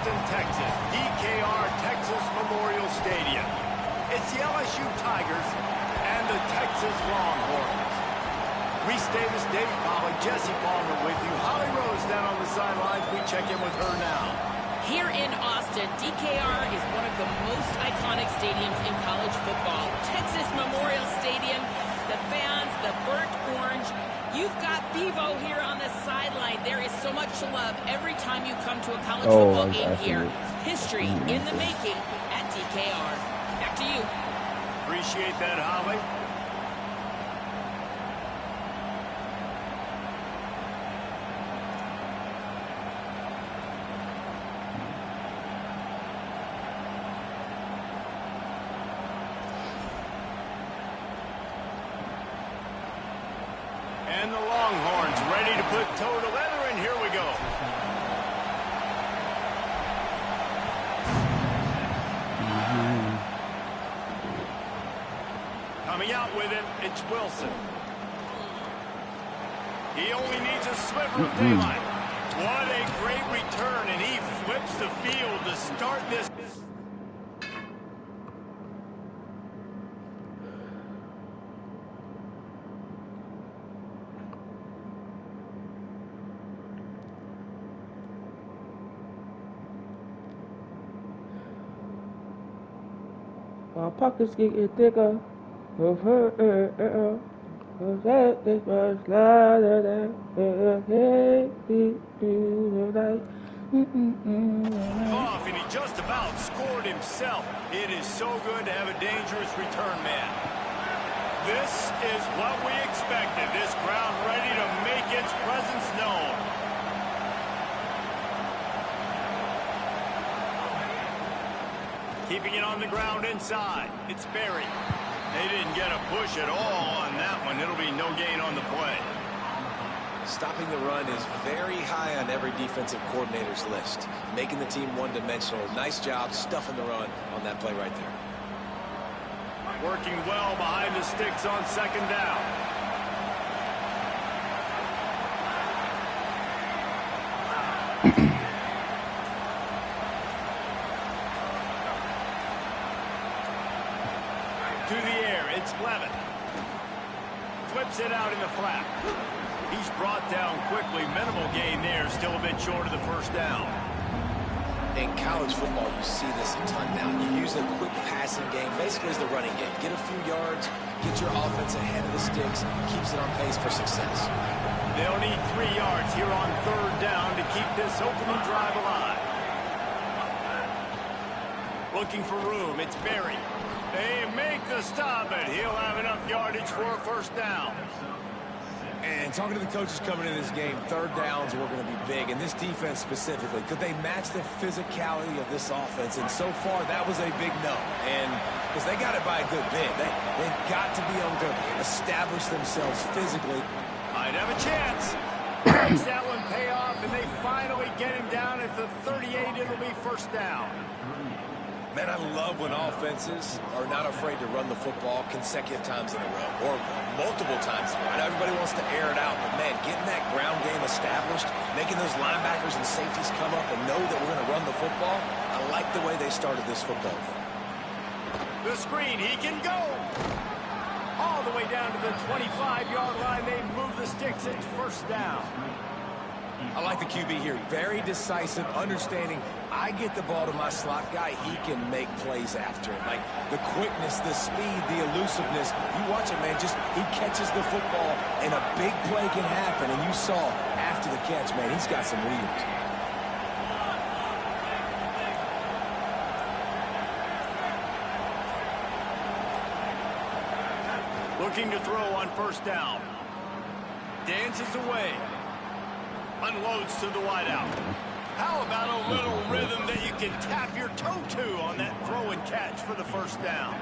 Austin, Texas, DKR Texas Memorial Stadium. It's the LSU Tigers and the Texas Longhorns. Reese Davis, David Pollack, Jesse Palmer with you. Holly Rose down on the sidelines. We check in with her now. Here in Austin, DKR is one of the most iconic stadiums in college football. Texas Memorial Stadium, the fans, the burnt orange. You've got Bevo here on the sideline. There is so much love every time you come to a college football game here. History in the making at DKR. Back to you. Appreciate that, Holly. And the Longhorns ready to put toe to leather, and here we go. Coming out with it, it's Wilson. He only needs a sliver of daylight. What a great return, and he flips the field to start this. My pockets getting thicker. Of her, this was louder than Off, and he just about scored himself. It is so good to have a dangerous return man. This is what we expected. This crowd ready to make its presence known. Keeping it on the ground inside. It's Berry. They didn't get a push at all on that one. It'll be no gain on the play. Stopping the run is very high on every defensive coordinator's list. Making the team one-dimensional. Nice job stuffing the run on that play right there. Working well behind the sticks on second down. To the air, it's Levin. Flips it out in the flat. He's brought down quickly. Minimal gain there, still a bit short of the first down. In college football, you see this a ton now. You use a quick passing game, basically as the running game. Get a few yards, get your offense ahead of the sticks, keeps it on pace for success. They'll need 3 yards here on third down to keep this opening drive alive. Looking for room, it's Berry. They make the stop, but he'll have enough yardage for a first down. And talking to the coaches coming into this game, third downs were going to be big, and this defense specifically. Could they match the physicality of this offense? And so far, that was a big no. And because they got it by a good bit, they've got to be able to establish themselves physically. Might have a chance. Makes that one pay off, and they finally get him down at the 38. It'll be first down. Man, I love when offenses are not afraid to run the football consecutive times in a row or multiple times in a row. I know everybody wants to air it out, but, man, getting that ground game established, making those linebackers and safeties come up and know that we're going to run the football, I like the way they started this football game. The screen, he can go. All the way down to the 25-yard line. They move the sticks. It's first down. I like the QB here. Very decisive, understanding I get the ball to my slot guy, he can make plays after it. Like the quickness, the speed, the elusiveness. You watch it, man, just he catches the football and a big play can happen. And you saw after the catch, man, he's got some wheels. Looking to throw on first down. Dances away. Unloads to the wideout. How about a little rhythm that you can tap your toe to on that throw and catch for the first down?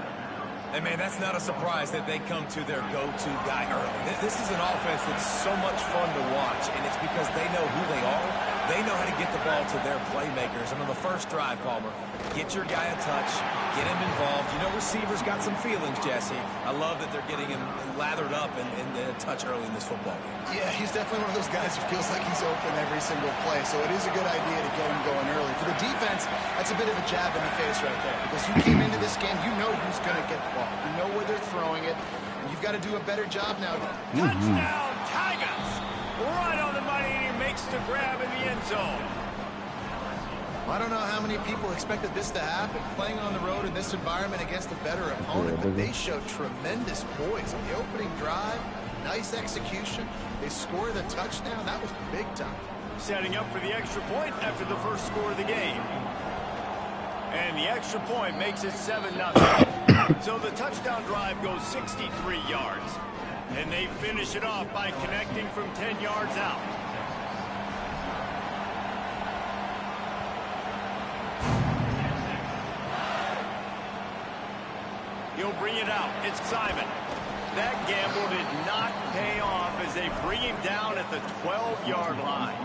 And, man, that's not a surprise that they come to their go-to guy early. This is an offense that's so much fun to watch, and it's because they know who they are. They know how to get the ball to their playmakers. And on the first drive, Palmer, get your guy a touch, Get him involved. You know, receivers got some feelings, Jesse. I love that they're getting him lathered up and touch early in this football game. Yeah, he's definitely one of those guys who feels like he's open every single play, so it is a good idea to get him going early. For the defense, that's a bit of a jab in the face right there, because you came into this game, you know who's going to get the ball. You know where they're throwing it, and you've got to do a better job now. Touchdown, Tigers! Right on the money, and he makes the grab in the end zone. I don't know how many people expected this to happen, playing on the road in this environment against a better opponent, but they showed tremendous poise on the opening drive. Nice execution. They score the touchdown. That was big time. Setting up for the extra point after the first score of the game. And the extra point makes it 7-0. So the touchdown drive goes 63 yards. And they finish it off by connecting from 10 yards out. He'll bring it out. It's Simon. That gamble did not pay off as they bring him down at the 12-yard line.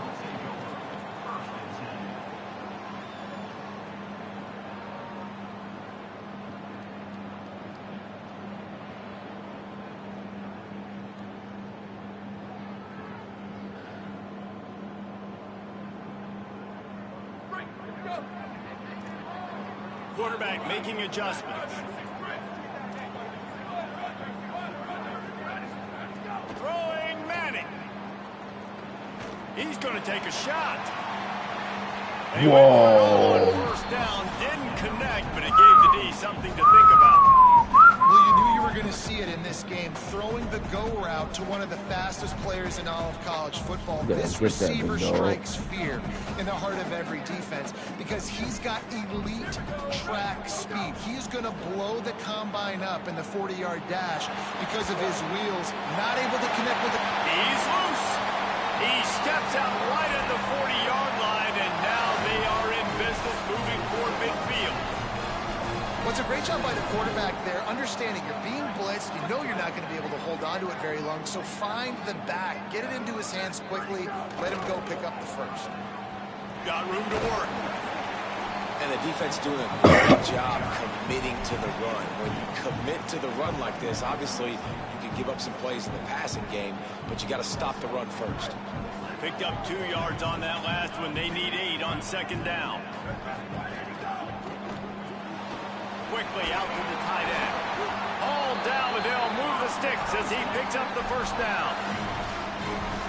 Quarterback making adjustments. Throwing Manning. He's going to take a shot. They went for it on first down. Didn't connect, but it gave the D something to think about. Well, you knew you were going to see it in this game, throwing the go route to one of the fastest players in all of college football. This receiver strikes fear in the heart of every defense because he's got elite track speed. He's going to blow the combine up in the 40-yard dash because of his wheels, not able to connect with it. He's loose. He steps out right at the 40-yard line, and now they are in business moving toward midfield. Well, it's a great job by the quarterback there, understanding you're being blitzed. You know you're not going to be able to hold on to it very long, so find the back. Get it into his hands quickly. Let him go pick up the first. Got room to work. And the defense doing a great job committing to the run. When you commit to the run like this, obviously you can give up some plays in the passing game, but you got to stop the run first. Picked up 2 yards on that last one. They need 8 on second down. Quickly out to the tight end. All down, and they'll move the sticks as he picks up the first down.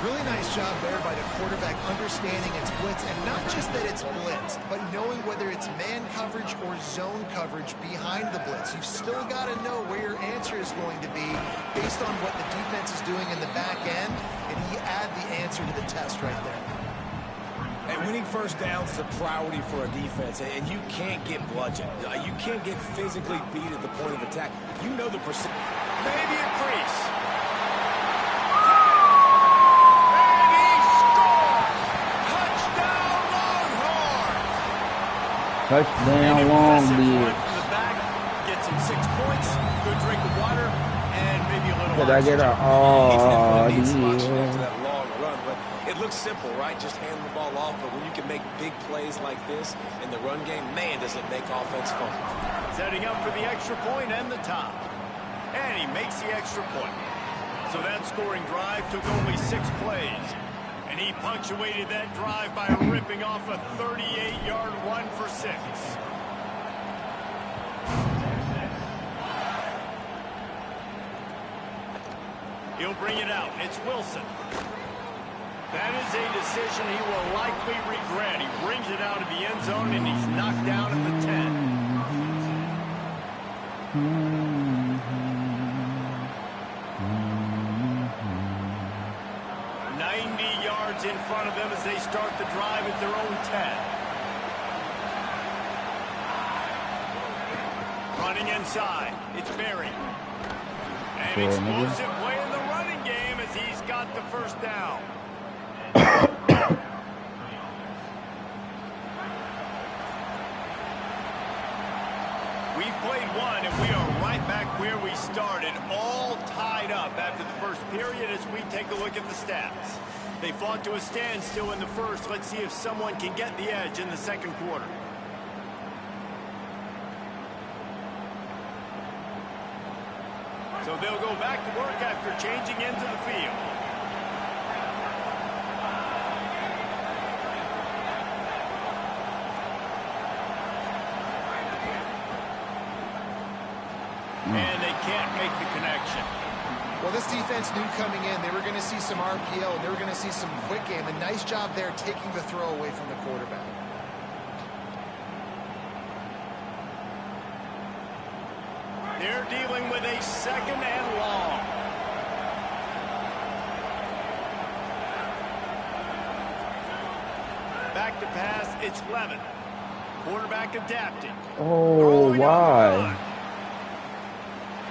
Really nice job there by the quarterback, understanding it's blitz, and not just that it's blitz, but knowing whether it's man coverage or zone coverage behind the blitz. You've still got to know where your answer is going to be based on what the defense is doing in the back end, and he add the answer to the test right there. And winning first downs is a priority for a defense, and you can't get bludgeoned. You can't get physically beat at the point of attack. You know the percent. Maybe a crease. And he scores! Touchdown, Longhorns! Touchdown, long Run lead. from the back, gets him 6 points, good drink of water, and maybe a little Did I get a after that long run, but it looks simple, right? Just hand the ball off, but when you can make big plays like this in the run game, man, does it make offense fun. Setting up for the extra point and the top. And he makes the extra point. So that scoring drive took only 6 plays. And he punctuated that drive by ripping off a 38-yard run for 6. He'll bring it out. It's Wilson. That is a decision he will likely regret. He brings it out of the end zone, and he's knocked down at the 10. 90 yards in front of them as they start the drive at their own 10. Running inside. It's Berry. An explosive play in the running game as he's got the first down. We've played one, and we are right back where we started, all tied up after the first period as we take a look at the stats. They fought to a standstill in the first. Let's see if someone can get the edge in the second quarter. So they'll go back to work after changing into the field. And they can't make the connection. Well, this defense knew coming in they were going to see some RPO and they were going to see some quick game. A nice job there taking the throw away from the quarterback. They're dealing with a 2nd and long. Back to pass, it's Levin. Quarterback adapting. Oh, why?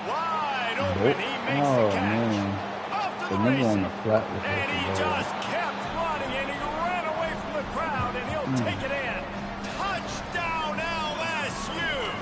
Wide open, he makes the catch. Man. Off to The the nigga races. on the flat was And he like, just kept running, and he ran away from the crowd, and he'll take it in. Touchdown, LSU!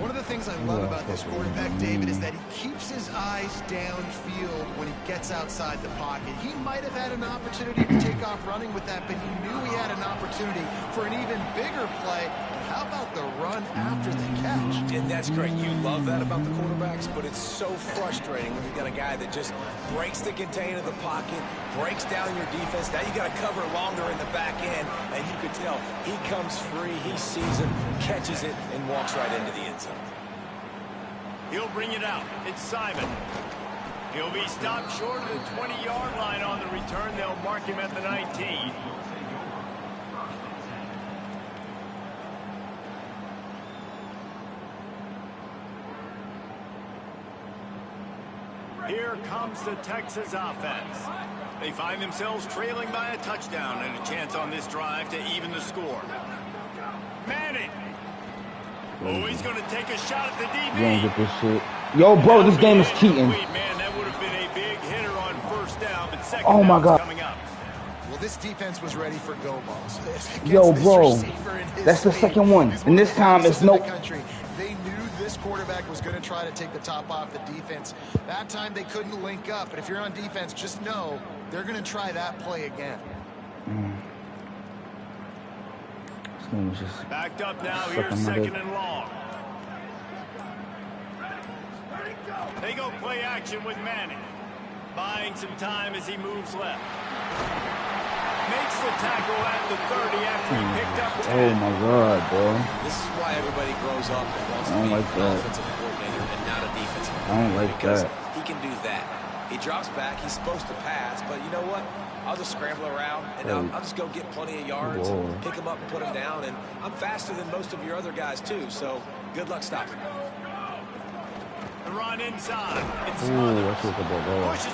One of the things I love about this quarterback, David, is that he keeps his eyes downfield when he gets outside the pocket. He might have had an opportunity to take off running with that, but he knew he had an opportunity for an even bigger play. How about the run after the catch? And that's great. You love that about the quarterbacks, but it's so frustrating when you got a guy that just breaks the contain of the pocket, breaks down your defense. Now you got to cover longer in the back end, and you could tell he comes free, he sees him, catches it, and walks right into the end zone. He'll bring it out. It's Simon. He'll be stopped short of the 20-yard line on the return. They'll mark him at the 19. Here comes the Texas offense. They find themselves trailing by a touchdown and a chance on this drive to even the score. Manning. Oh, he's going to take a shot at the DB. You don't get this shit. Yo, bro, this game is cheating. Man, that would have been a big hitter on 1st down, but 2nd Oh, my down's God. coming up. Well, this defense was ready for go balls. Yo, bro, that's the 2nd one. And this time it's no. They knew this quarterback was going to try to take the top off the defense. That time they couldn't link up. But if you're on defense, just know they're going to try that play again. This game was just Backed up now, here's 2nd and long. They go play action with Manning. Buying some time as he moves left. Makes the tackle at the 30 after he picked up 10. Oh my God, bro. This is why everybody grows up and wants to be an offensive coordinator and not a defensive coordinator. I don't like because that. He can do that. He drops back. He's supposed to pass, but you know what? I'll just scramble around, and I'll just go get plenty of yards, pick him up and put him down, and I'm faster than most of your other guys, too, so good luck stopping him. The run inside. It's pushes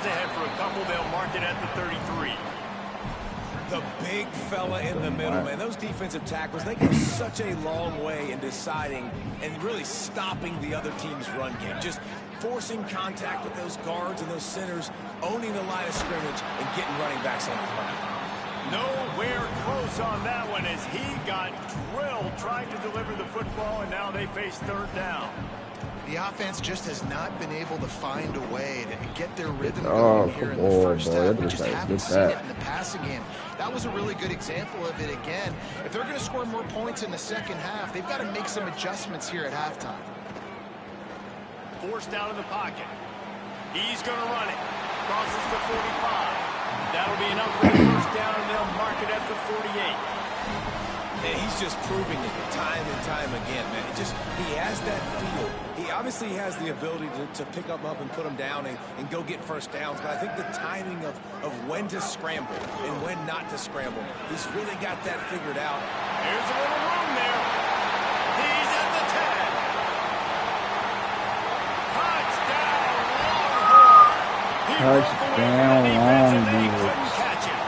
ahead for a couple. They'll mark it at the 33. The big fella in the middle, man. Those defensive tackles, they go such a long way in deciding and really stopping the other team's run game. Just forcing contact with those guards and those centers, owning the line of scrimmage, and getting running backs on the ground. Nowhere close on that one as he got drilled trying to deliver the football, and now they face 3rd down. The offense just has not been able to find a way to get their rhythm going here in the first half. We just haven't seen it in the passing game. That was a really good example of it again. If they're going to score more points in the 2nd half, they've got to make some adjustments here at halftime. Forced out of the pocket. He's going to run it. Crosses the 45. That'll be enough for the 1st down, and they'll mark it at the 48. And he's just proving it time and time again, man. He has that feel. He obviously has the ability to pick up and put him down and go get 1st downs, but I think the timing of when to scramble and when not to scramble, he's really got that figured out. There's a little room there. He's at the 10. Touchdown, Longhorn. He couldn't catch it.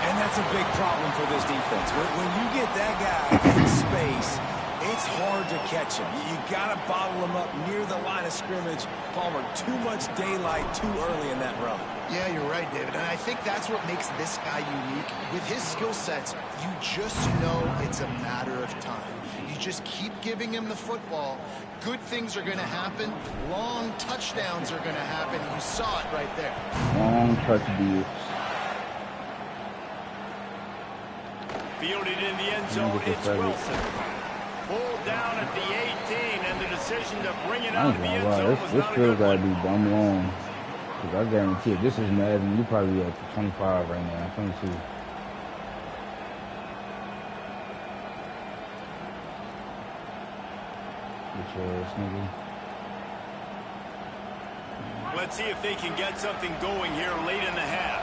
And that's a big problem for this defense. When you get that guy in space, it's hard to catch him. You got to bottle him up near the line of scrimmage. Palmer, too much daylight too early in that run. Yeah, you're right, David. And I think that's what makes this guy unique. With his skill sets, you just know it's a matter of time. You just keep giving him the football. Good things are going to happen. Long touchdowns are going to happen. You saw it right there. Long touchdowns. Fielded in the end zone, it's Wilson. Pulled down at the 18, and the decision to bring it out of the end zone was this not a still good gotta one. be dumb long. Because I guarantee if this is Madden, you probably at 25 right now, 22. Get your ass, nigga. Let's see if they can get something going here late in the half.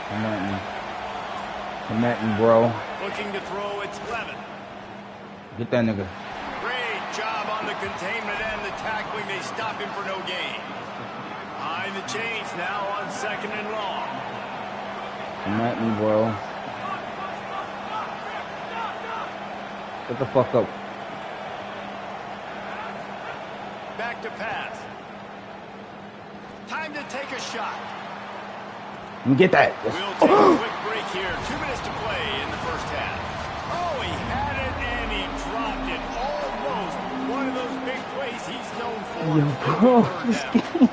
Come at me, bro. Looking to throw, it's Levin. Get that nigga. Great job on the containment and the tackling. They stop him for no gain. Behind the chains now on 2nd and long. Come at me, bro. Get the fuck up. Back to pass. Time to take a shot. Get that. We'll take a quick break here. 2 minutes to play in the first half. Oh, he had it and he dropped it. Almost one of those big plays he's known for. Yo, bro, this game.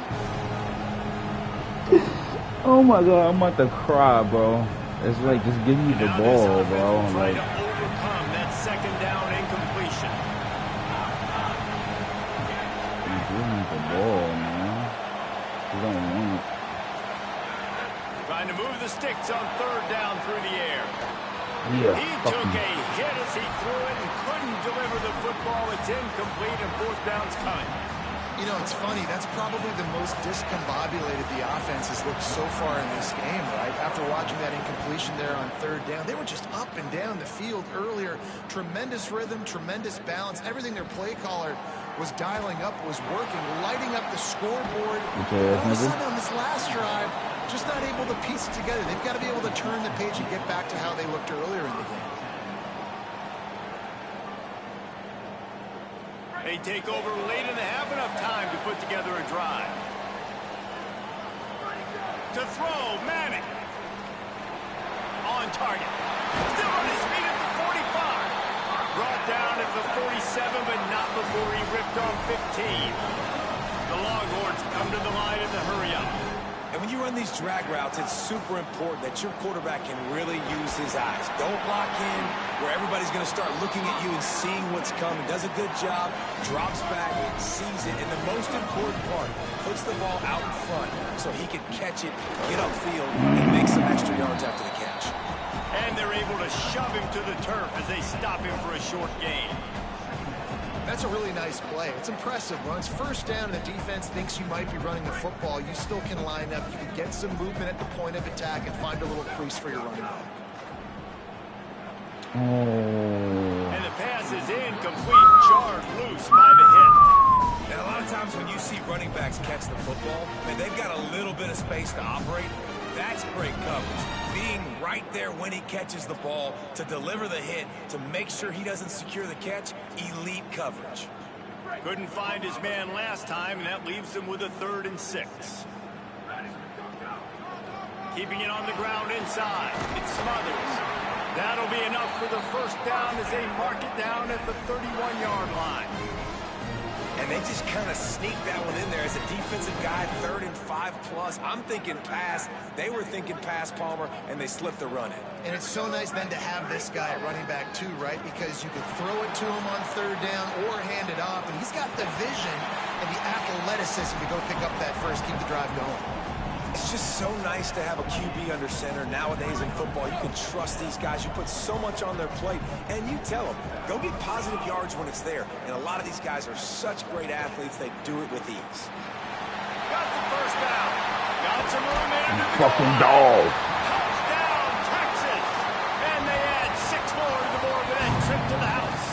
Oh my god, I'm about to cry, bro. It's like, just give me the ball, bro. Try Like, to overcome that 2nd down incompletion. give me the ball, man. You don't want it. Trying to move the sticks on 3rd down through the air. Yeah, He took a hit as he threw it and couldn't deliver the football. It's incomplete and 4th down's coming. You know, it's funny. That's probably the most discombobulated the offense has looked so far in this game, right? After watching that incompletion there on 3rd down, they were just up and down the field earlier. Tremendous rhythm, tremendous balance. Everything their play caller was dialing up was working, lighting up the scoreboard. All of a sudden on this last drive, just not able to piece it together. They've got to be able to turn the page and get back to how they looked earlier in the game. They take over late in the half, enough time to put together a drive. To throw, Manning. On target. Still on his feet at the 45. Brought down at the 47, but not before he ripped off 15. The Longhorns come to the line in the hurry-up. And when you run these drag routes, it's super important that your quarterback can really use his eyes. Don't lock in where everybody's going to start looking at you and seeing what's coming. Does a good job, drops back, sees it, and the most important part, puts the ball out in front so he can catch it, get upfield, and make some extra yards after the catch. And they're able to shove him to the turf as they stop him for a short gain. That's a really nice play. It's impressive. When it's 1st down and the defense thinks you might be running the football, you still can line up. You can get some movement at the point of attack and find a little crease for your running back. And the pass is incomplete, jarred loose by the hit. And a lot of times when you see running backs catch the football, and they've got a little bit of space to operate, that's great coverage. Being right there when he catches the ball to deliver the hit, to make sure he doesn't secure the catch, elite coverage. Couldn't find his man last time, and that leaves him with a 3rd and 6. Keeping it on the ground inside. It smothers. That'll be enough for the 1st down as they mark it down at the 31-yard line. And they just kind of sneak that one in there as a defensive guy, 3rd and 5+. I'm thinking pass. They were thinking pass, Palmer, and they slipped the run in. And it's so nice then to have this guy at running back too, right? Because you could throw it to him on 3rd down or hand it off. And he's got the vision and the athleticism to go pick up that first, keep the drive going. It's just so nice to have a QB under center. Nowadays in football, you can trust these guys. You put so much on their plate, and you tell them, go get positive yards when it's there. And a lot of these guys are such great athletes, they do it with ease. Got the 1st down. Got some room in. Fucking dog. Touchdown, Texas. And they add 6 more to the board with that trip to the house.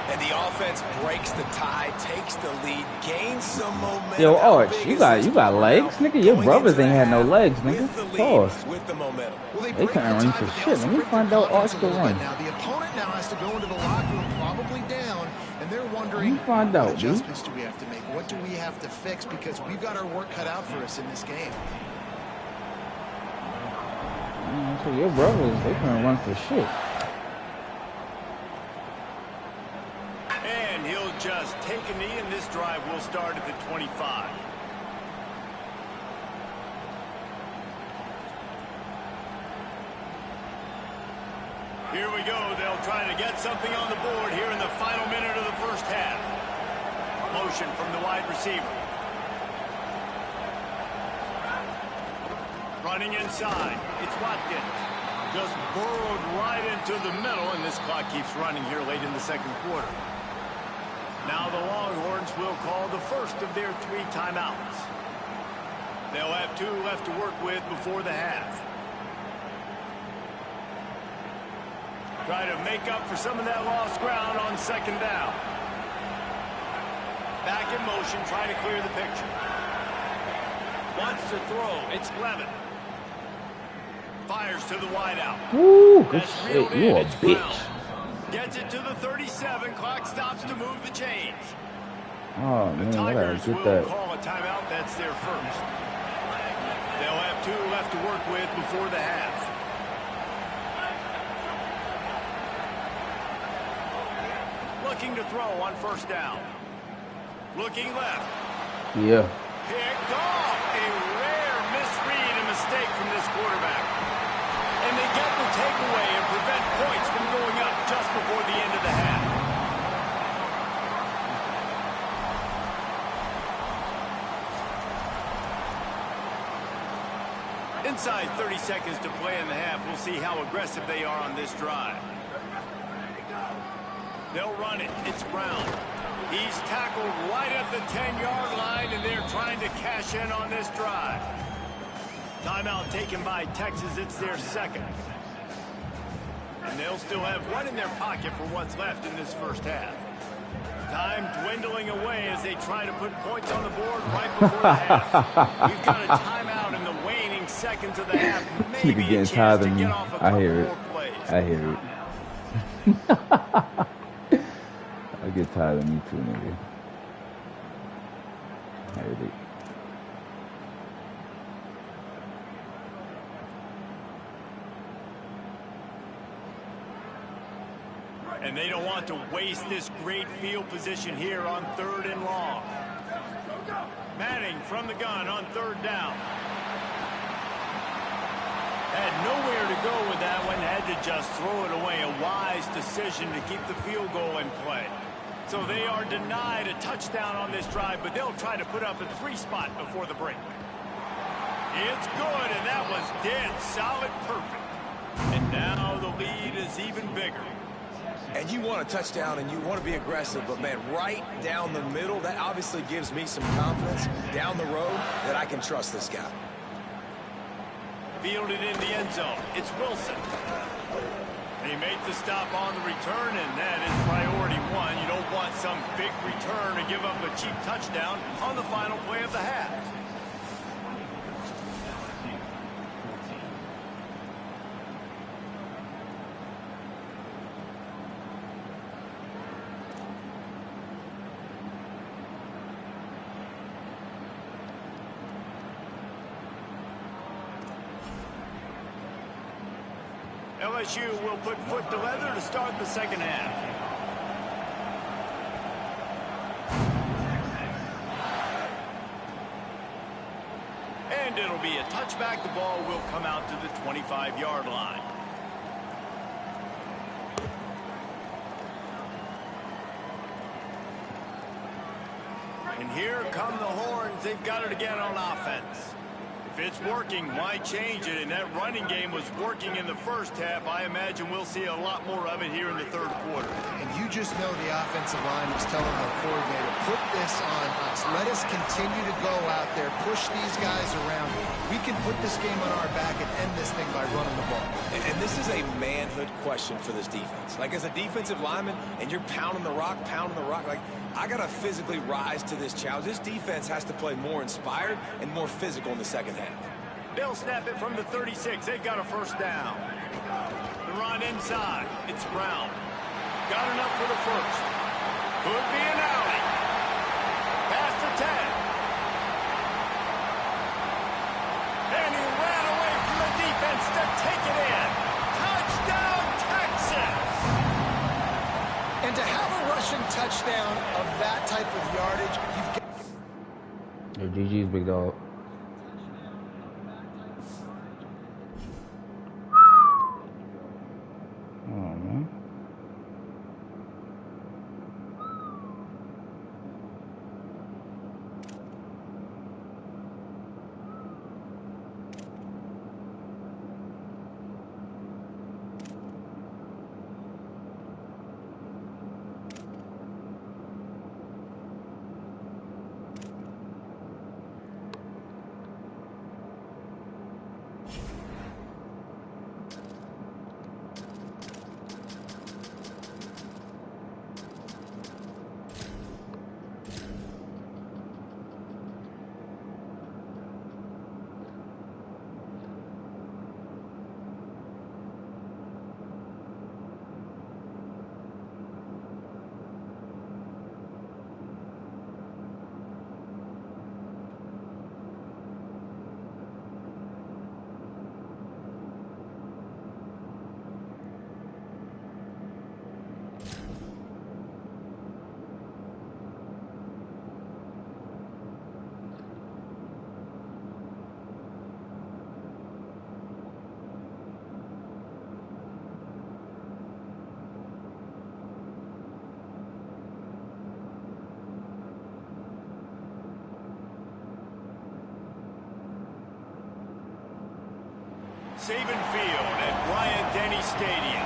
And the offense breaks the tie, takes the lead, gains some momentum. Yo, Arch, you got legs, nigga. Your brothers ain't had no legs, nigga. Pause. With the momentum. Well, They couldn't run for shit. Let me find out Arch can run. Now the opponent now has to go into the locker room, probably down, and they're wondering, Let me find out, what dude. adjustments do we have to make? What do we have to fix? Because we've got our work cut out for us in this game. So your brothers, they couldn't run for shit. And he'll just take a knee, and this drive will start at the 25. Here we go. They'll try to get something on the board here in the final minute of the first half. Motion from the wide receiver. Running inside. It's Watkins. Just burrowed right into the middle, and this clock keeps running here late in the second quarter. Now the Longhorns will call the first of their 3 timeouts. They'll have 2 left to work with before the half. Try to make up for some of that lost ground on second down. Back in motion, trying to clear the picture. Wants to throw. It's Levin. Fires to the wideout. Woo, good shit. You a bitch. Gets it to the 37. Clock stops to move the chains. Oh, man, I gotta get that. Call a timeout. That's their first. They'll have 2 left to work with before the half. Looking to throw on first down. Looking left. Yeah. Picked off. A rare misread and mistake from this quarterback. And they get the takeaway and prevent points from going up just before the end of the half. Inside 30 seconds to play in the half. We'll see how aggressive they are on this drive. They'll run it. It's Brown. He's tackled right at the 10-yard line, and they're trying to cash in on this drive. Timeout taken by Texas. It's their second. And they'll still have 1 in their pocket for what's left in this first half. Time dwindling away as they try to put points on the board right before the half. We've got a timeout in the waning seconds of the half. Maybe a chance to get off a couple more plays. I hear it. I get tired of me too, nigga. I heard it. And they don't want to waste this great field position here on 3rd and long. Manning from the gun on 3rd down. Had nowhere to go with that one. Had to just throw it away. A wise decision to keep the field goal in play. So they are denied a touchdown on this drive, but they'll try to put up a 3 spot before the break. It's good, and that was dead solid perfect. And now the lead is even bigger. And you want a touchdown and you want to be aggressive, but man, right down the middle, that obviously gives me some confidence down the road that I can trust this guy. Fielded in the end zone. It's Wilson. They make the stop on the return, and that is priority 1. You don't want some big return to give up a cheap touchdown on the final play of the half. LSU will put foot to leather to start the second half. And it'll be a touchback. The ball will come out to the 25-yard line. And here come the Horns. They've got it again on offense. If it's working, why change it? And that running game was working in the first half. I imagine we'll see a lot more of it here in the third quarter. And you just know the offensive line was telling their coordinator, put this on us. Let us continue to go out there, push these guys around. We can put this game on our back and end this thing by running the ball. And this is a manhood question for this defense. Like, as a defensive lineman, and you're pounding the rock, like, I got to physically rise to this challenge. This defense has to play more inspired and more physical in the second half. They'll snap it from the 36. They've got a first down. The run inside. It's Brown. Got enough for the first. Could be an alley. Past the 10. And he ran away from the defense to take it in. Touchdown, Texas! And to have a rushing touchdown of that type of yardage, you've got... Yo, GG's, big dog. Oh. Saban Field at Bryant-Denny Stadium.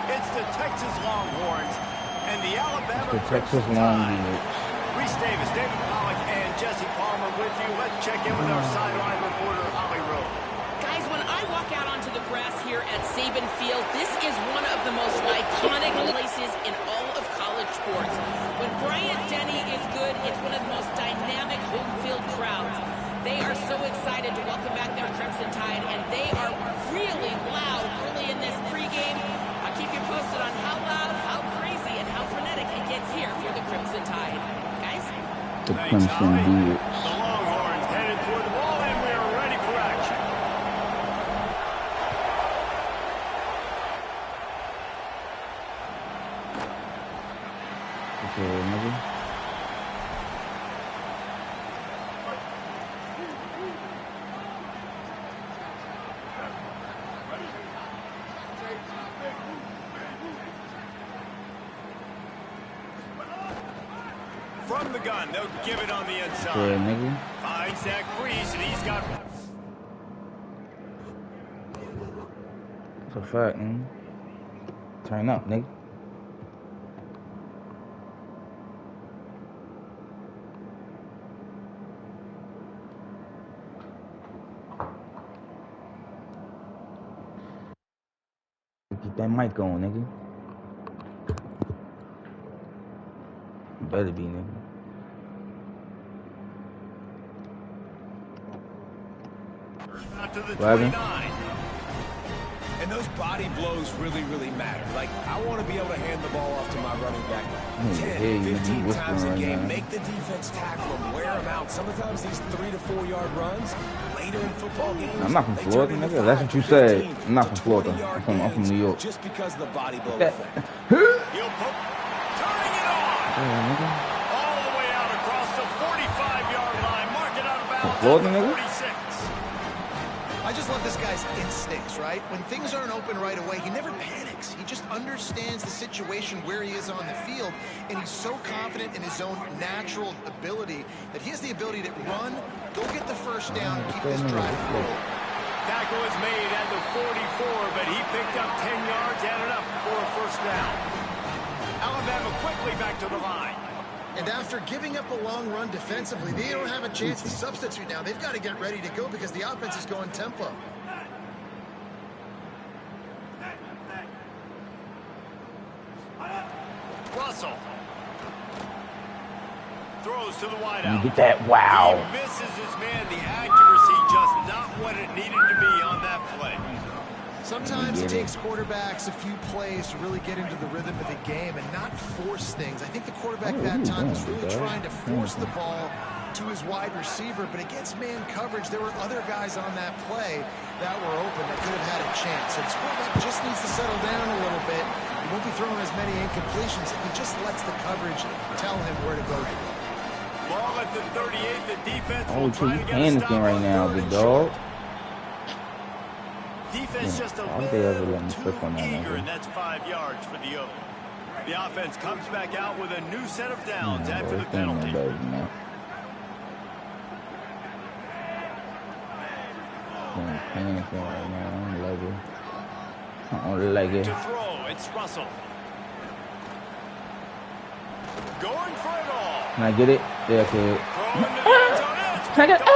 It's the Texas Longhorns and the Alabama Texas Longhorns. Reese Davis, David Pollock, and Jesse Palmer with you. Let's check in with our sideline reporter, Holly Rowe. Guys, when I walk out onto the grass here at Saban Field, this is one of the most iconic places in all of college sports. When Bryant-Denny is good, it's one of the most dynamic home field crowds. They are so excited to welcome back their Crimson Tide, and they are really loud early in this pregame. I'll keep you posted on how loud, how crazy, and how frenetic it gets here for the Crimson Tide. Guys? The Crimson Beards. The Longhorns headed toward the ball, and we are ready for action. From the gun, they'll give it on the inside. Finds that crease, and he's got... That's a fact, man. Turn up, nigga. Get that mic on, nigga. Better be, nigga. Out to the 29. And those body blows really, really matter. Like, I want to be able to hand the ball off to my running back 10, 15 times a game. Make the defense tackle them, wear them out. Sometimes these 3 to 4 yard runs, later in football games. I'm not from Florida, nigga. That's what you said. I'm not from Florida. I'm from New York. Just because of the body blow effect. Turning it on. All the way out across the 45-yard line. Mark it out of bounds. Florida, nigga? 46. I just love this guy's instincts, right? When things aren't open right away, he never panics. He just understands the situation where he is on the field, and he's so confident in his own natural ability that he has the ability to run, go get the first down, and keep this drive rolling. Tackle is made at the 44, but he picked up 10 yards, added up for a first down. Alabama quickly back to the line. And after giving up a long run defensively, they don't have a chance to substitute now. They've got to get ready to go because the offense is going tempo. Russell throws to the wideout. Get that wow. He misses his man. The accuracy just not what it needed to be on that play. Sometimes it takes quarterbacks a few plays to really get into the rhythm of the game and not force things. I think the quarterback that time was really trying to force the ball to his wide receiver, but against man coverage, there were other guys on that play that were open that could have had a chance. So this quarterback just needs to settle down a little bit. He won't be throwing as many incompletions if he just lets the coverage tell him where to go. Ball at the 38, the defense Oh, will try to get a stop right now, big dog. Defense just a little too eager, and that's 5 yards for the Oak. The offense comes back out with a new set of downs after the penalty. Panicking right now. I don't like it. To throw, it's Russell. Going for it all. Can I get it? Yeah, okay. Can I get it?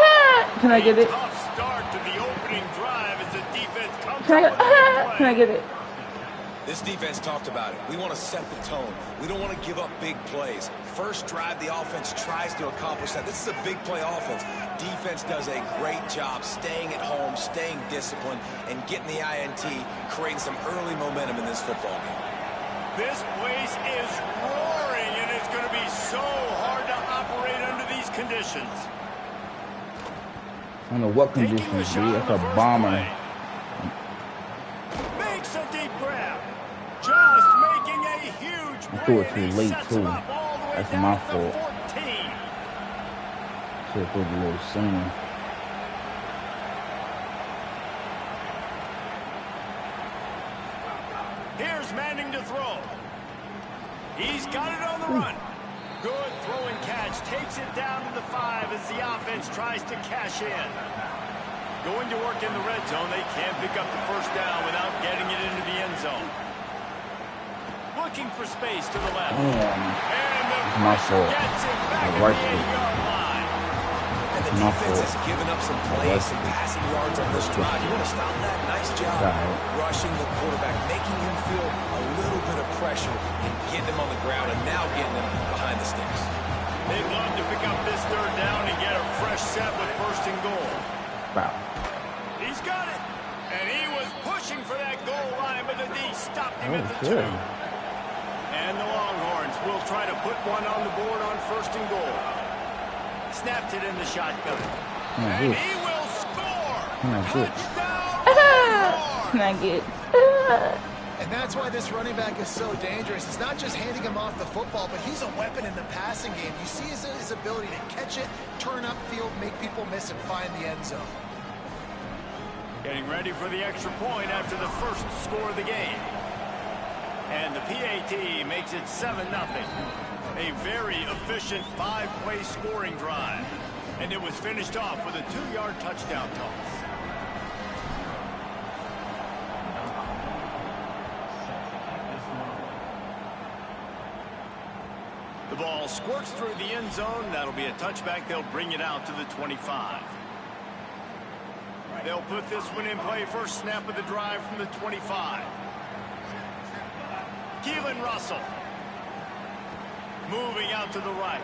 Can I get it? Tough start to the opening drive as the defense comes Can I get it? This defense talked about it. We want to set the tone. We don't want to give up big plays. First drive, the offense tries to accomplish that. This is a big play offense. Defense does a great job staying at home, staying disciplined, and getting the INT, creating some early momentum in this football game. This place is roaring, and it's going to be so hard to operate under these conditions. I don't know what conditions, dude. That's a bomber. Makes a deep grab. Just making a huge play. I threw it too late, too. That's my fault. Should have threw it a little sooner. Here's Manning to throw. He's got it on the run. Good throwing catch. Takes it down to the 5 as the offense tries to cash in. Going to work in the red zone. They can't pick up the first down without getting it into the end zone. Looking for space to the left. And the pressure gets him back at the 8-yard line. And the defense has given up some plays, some passing yards on this drive. You want to stop that? Nice job rushing the quarterback, making him feel a little bit of pressure and getting him on the ground and now getting him behind the sticks. They'd love to pick up this third down and get a fresh set with first and goal. Wow. He's got it. And he was pushing for that goal line, but the D stopped him at the 2. And the Longhorns will try to put one on the board on first and goal. Snapped it in the shotgun. And he will score. Touchdown. Not good. And that's why this running back is so dangerous. It's not just handing him off the football, but he's a weapon in the passing game. You see his ability to catch it, turn upfield, make people miss, and find the end zone. Getting ready for the extra point after the first score of the game. And the PAT makes it 7-0. A very efficient 5-play scoring drive. And it was finished off with a 2-yard touchdown toss. The ball squirts through the end zone. That'll be a touchback. They'll bring it out to the 25. They'll put this one in play. First snap of the drive from the 25. Keelan Russell. Moving out to the right.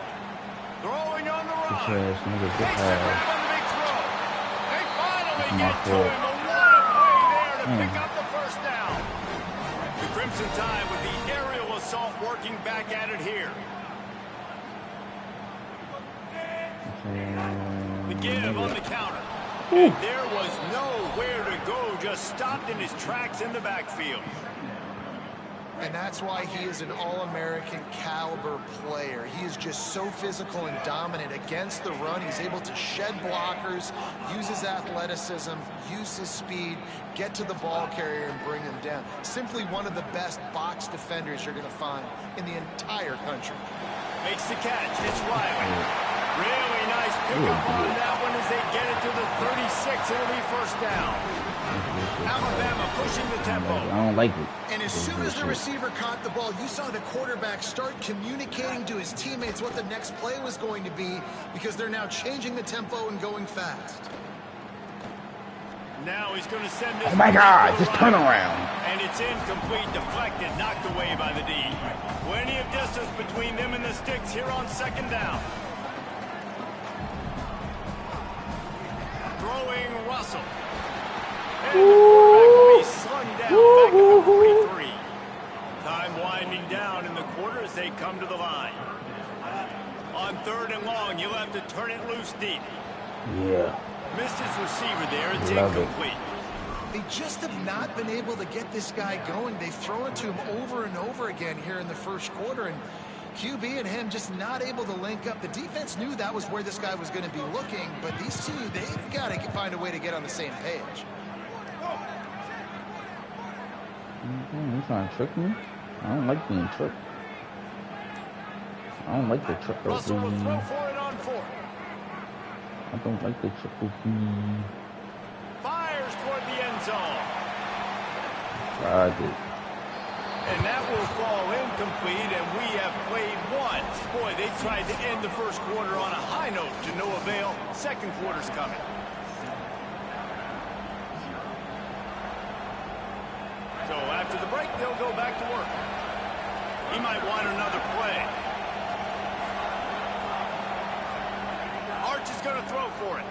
Throwing on the run. Takes the grab on the big throw. They finally get to him. A what a play there to pick up the first down. The Crimson Tide with the aerial assault working back at it here. The give on the counter. And there was nowhere to go. Just stopped in his tracks in the backfield. And that's why he is an All-American caliber player. He is just so physical and dominant against the run. He's able to shed blockers, use his athleticism, use his speed, get to the ball carrier and bring him down. Simply one of the best box defenders you're going to find in the entire country. Makes the catch. It's Riley. Really nice pickup on that one as they get it to the 36. It'll be first down. Alabama pushing the tempo. I don't like it. And as soon as the receiver caught the ball, you saw the quarterback start communicating to his teammates what the next play was going to be because they're now changing the tempo and going fast. Now he's going to send this. Oh my God, just turn around. And it's incomplete, deflected, knocked away by the D. Plenty of distance between them and the sticks here on second down. Throwing Russell. And the quarterback will be slung down back at the 43. Time winding down in the quarter as they come to the line. On third and long, you'll have to turn it loose deep. Yeah. Missed his receiver there. It's incomplete. They just have not been able to get this guy going. They've thrown it to him over and over again here in the first quarter, and QB and him just not able to link up. The defense knew that was where this guy was going to be looking, but these two, they've got to find a way to get on the same page. You trying to trick me? I don't like being tricked. I don't like the triple Russell will throw for it on fourth. I don't like the triple B. Fires toward the end zone. Tried it. And that will fall incomplete, and we have played once. Boy, they tried to end the first quarter on a high note to no avail. Second quarter's coming. So after the break, they'll go back to work. He might want another play. Arch is going to throw for it.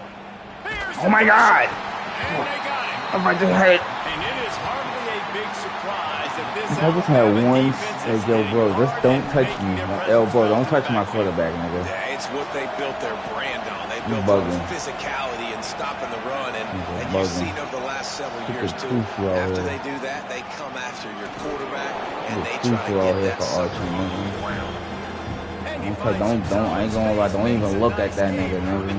Oh my God! And they got it. I'm about to hit. And it is hardly a big surprise that this I just had one. Hey, yo, bro, just don't touch me. Yo, bro, don't touch my quarterback, nigga. Yeah, it's what they built their brand on. They built on physicality and stopping the run, and you've seen over the last several years too. After they do that, they come after your quarterback and they try to get that something on the ground. I ain't gonna lie, don't even look at that nigga, nigga.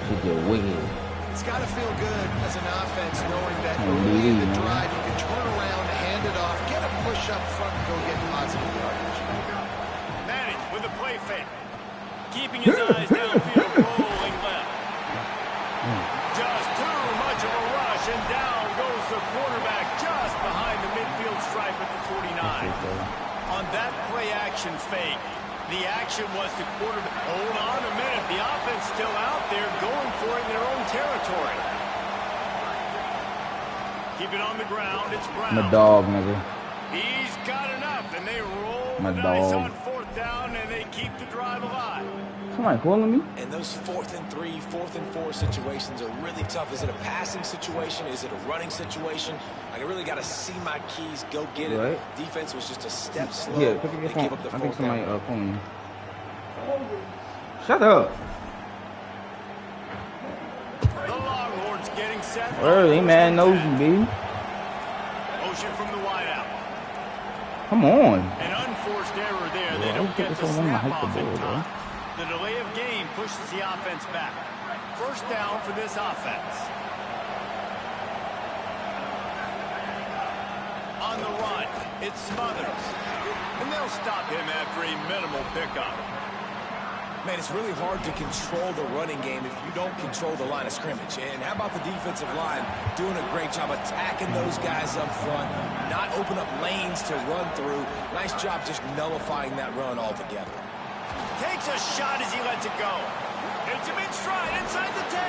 He get wicked. It's got to feel good as an offense knowing that early in the drive you can turn around, hand it off, get a push up front, and go get positive yardage. Manning with a play fake. Keeping his eyes downfield, rolling left. On that play action fake, the action was the quarterback. Hold on a minute. The offense still out there going for it in their own territory. Keep it on the ground. It's Brown. My dog, nigga. He's got enough, and they roll My the dice dog. on 4th down, and they keep the drive alive. Somebody calling me? And those 4th and 3, 4th and 4 situations are really tough. Is it a passing situation? Is it a running situation? Like, I really got to see my keys, go get it. Right. Defense was just a step slow. Yeah, pick up your They phone. gave up the I think 4th somebody down. calling me. Shut up. The Longhorns getting set. They mad nosy, baby. Motion from the wideout. Come on. An unforced error there. They Yeah, don't get the so long to snap hike the off in ball, time. The delay of game pushes the offense back. 1st down for this offense. On the run, it's Smothers. And they'll stop him after a minimal pickup. Man, it's really hard to control the running game if you don't control the line of scrimmage. And how about the defensive line doing a great job attacking those guys up front, not open up lanes to run through. Nice job just nullifying that run altogether. Takes a shot as he lets it go. Hits him in stride inside the 10.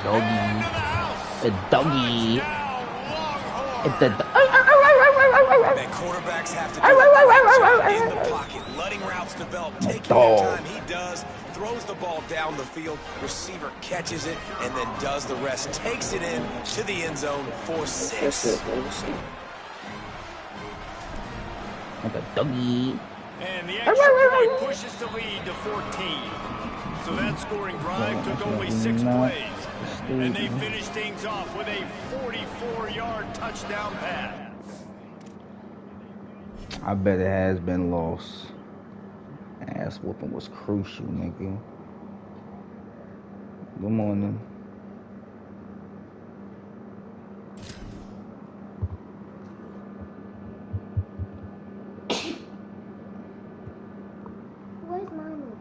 Doggy. And to the house. A doggy. Touchdown, Longhorns. It's the Man, quarterbacks have to do a great job in the pocket, letting routes develop, taking their time. He does, throws the ball down the field, receiver catches it, and then does the rest. Takes it in to the end zone for 6. Like a doggy. And the extra point pushes the lead to 14. So that scoring drive took only 6 plays. And they finished things off with a 44-yard touchdown pass. I bet it has been lost. Ass whooping was crucial, nigga. Good morning. Where's Mommy?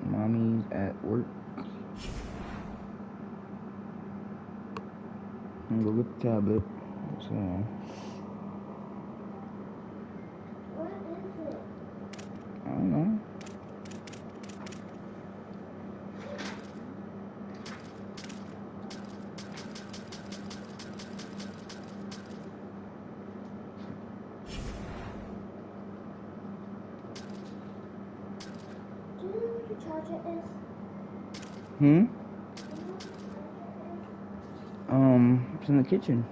Mommy's at work. I'm gonna go get the tablet. So, What is it? I don't know. Do you know what the charger is? It's in the kitchen.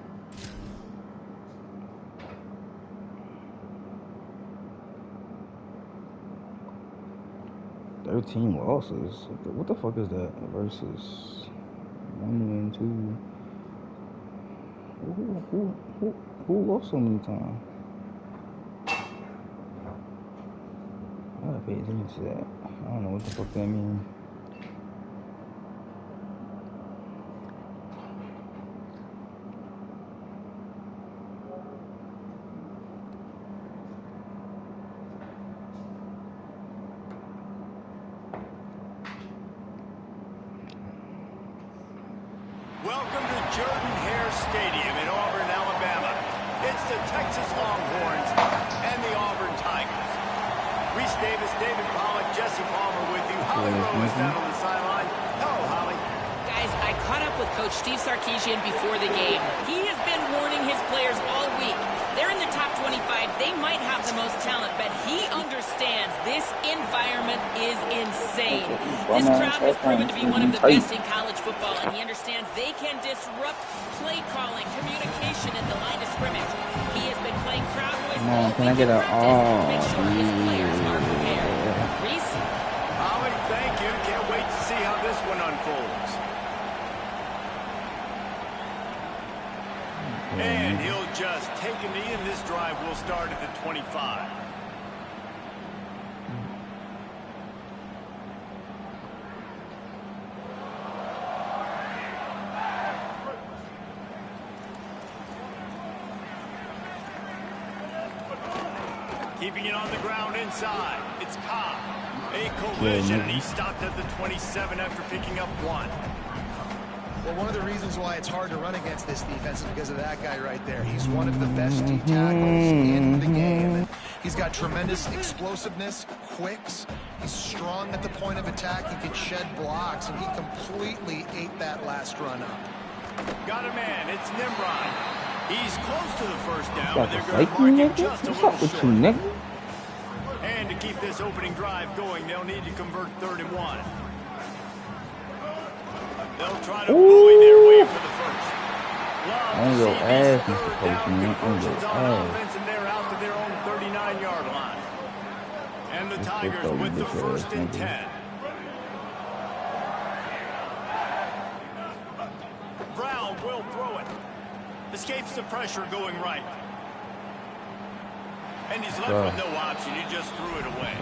"13 losses? What the fuck is that? Versus 1 win, 2. Who lost so many times? I gotta pay attention to that. I don't know what the fuck that means. Welcome to Jordan-Hare Stadium in Auburn, Alabama. It's the Texas Longhorns and the Auburn Tigers. Reese Davis, David Pollack, Jesse Palmer with you. Holly Rowe is down on the sideline. Hello, Holly. Guys, I caught up with Coach Steve Sarkisian before the game. He has been warning his players all week. They're in the top 25. They might have the most talent, but he understands this environment is insane. This crowd has proven to be one of the best in college football, and he understands they can disrupt play calling, communication at the line of scrimmage. He has been playing crowd noise all Can I week get in a practice to make sure his players are prepared. Reese? Holly, thank you. Can't wait to see how this one unfolds. And he'll just take a knee, and this drive will start at the 25. Keeping it on the ground inside. It's Cobb. A collision, and he stopped at the 27 after picking up 1. Well, one of the reasons why it's hard to run against this defense is because of that guy right there. He's one of the best D tackles in the game. He's got tremendous explosiveness, quicks. He's strong at the point of attack. He can shed blocks, and he completely ate that last run up. Got a man. It's Nimrod. He's close to the first down, Got but they're the going to safety, mark him nigga? just a What's little up with short. you, nigga? And to keep this opening drive going, they'll need to convert 3rd and 1. They'll try to bully their way for the first. On your ass, Mr. Postman. On your ass. Offense, and they're out to their own 39-yard line. And the Tigers with the 1st and 10. Brown will throw it. Escapes the pressure going right. And he's left with no option. He just threw it away.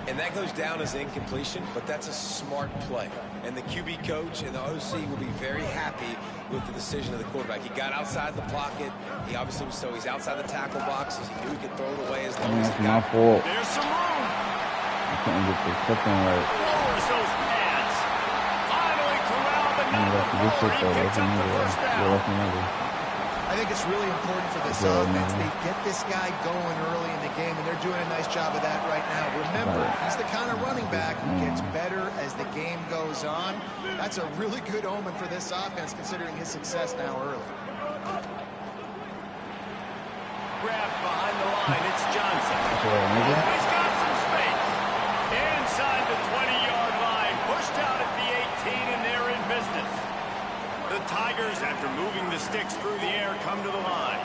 And that goes down as incompletion, but that's a smart play. And the QB coach and the OC will be very happy with the decision of the quarterback. He got outside the pocket. He obviously was, so he's outside the tackle boxes. He knew he could throw it away as long as he got it. There's some room. I can't get this fucking right. Lowers those pads. Finally corralled the number 4. He picks up the first down. I think it's really important for this offense. They get this guy going early in the game, and they're doing a nice job of that right now. Remember, he's the kind of running back who gets better as the game goes on. That's a really good omen for this offense, considering his success now early. Grabbed behind the line, it's Johnson. He's got some space. Inside the 20-yard line, pushed out at the 18, and they're in business. The Tigers, after moving the sticks through the air, come to the line.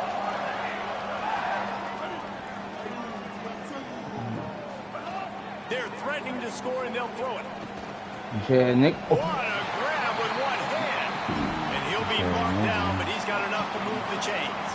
They're threatening to score, and they'll throw it. Yeah, Nick. What a grab with one hand. And he'll be marked down, but he's got enough to move the chains.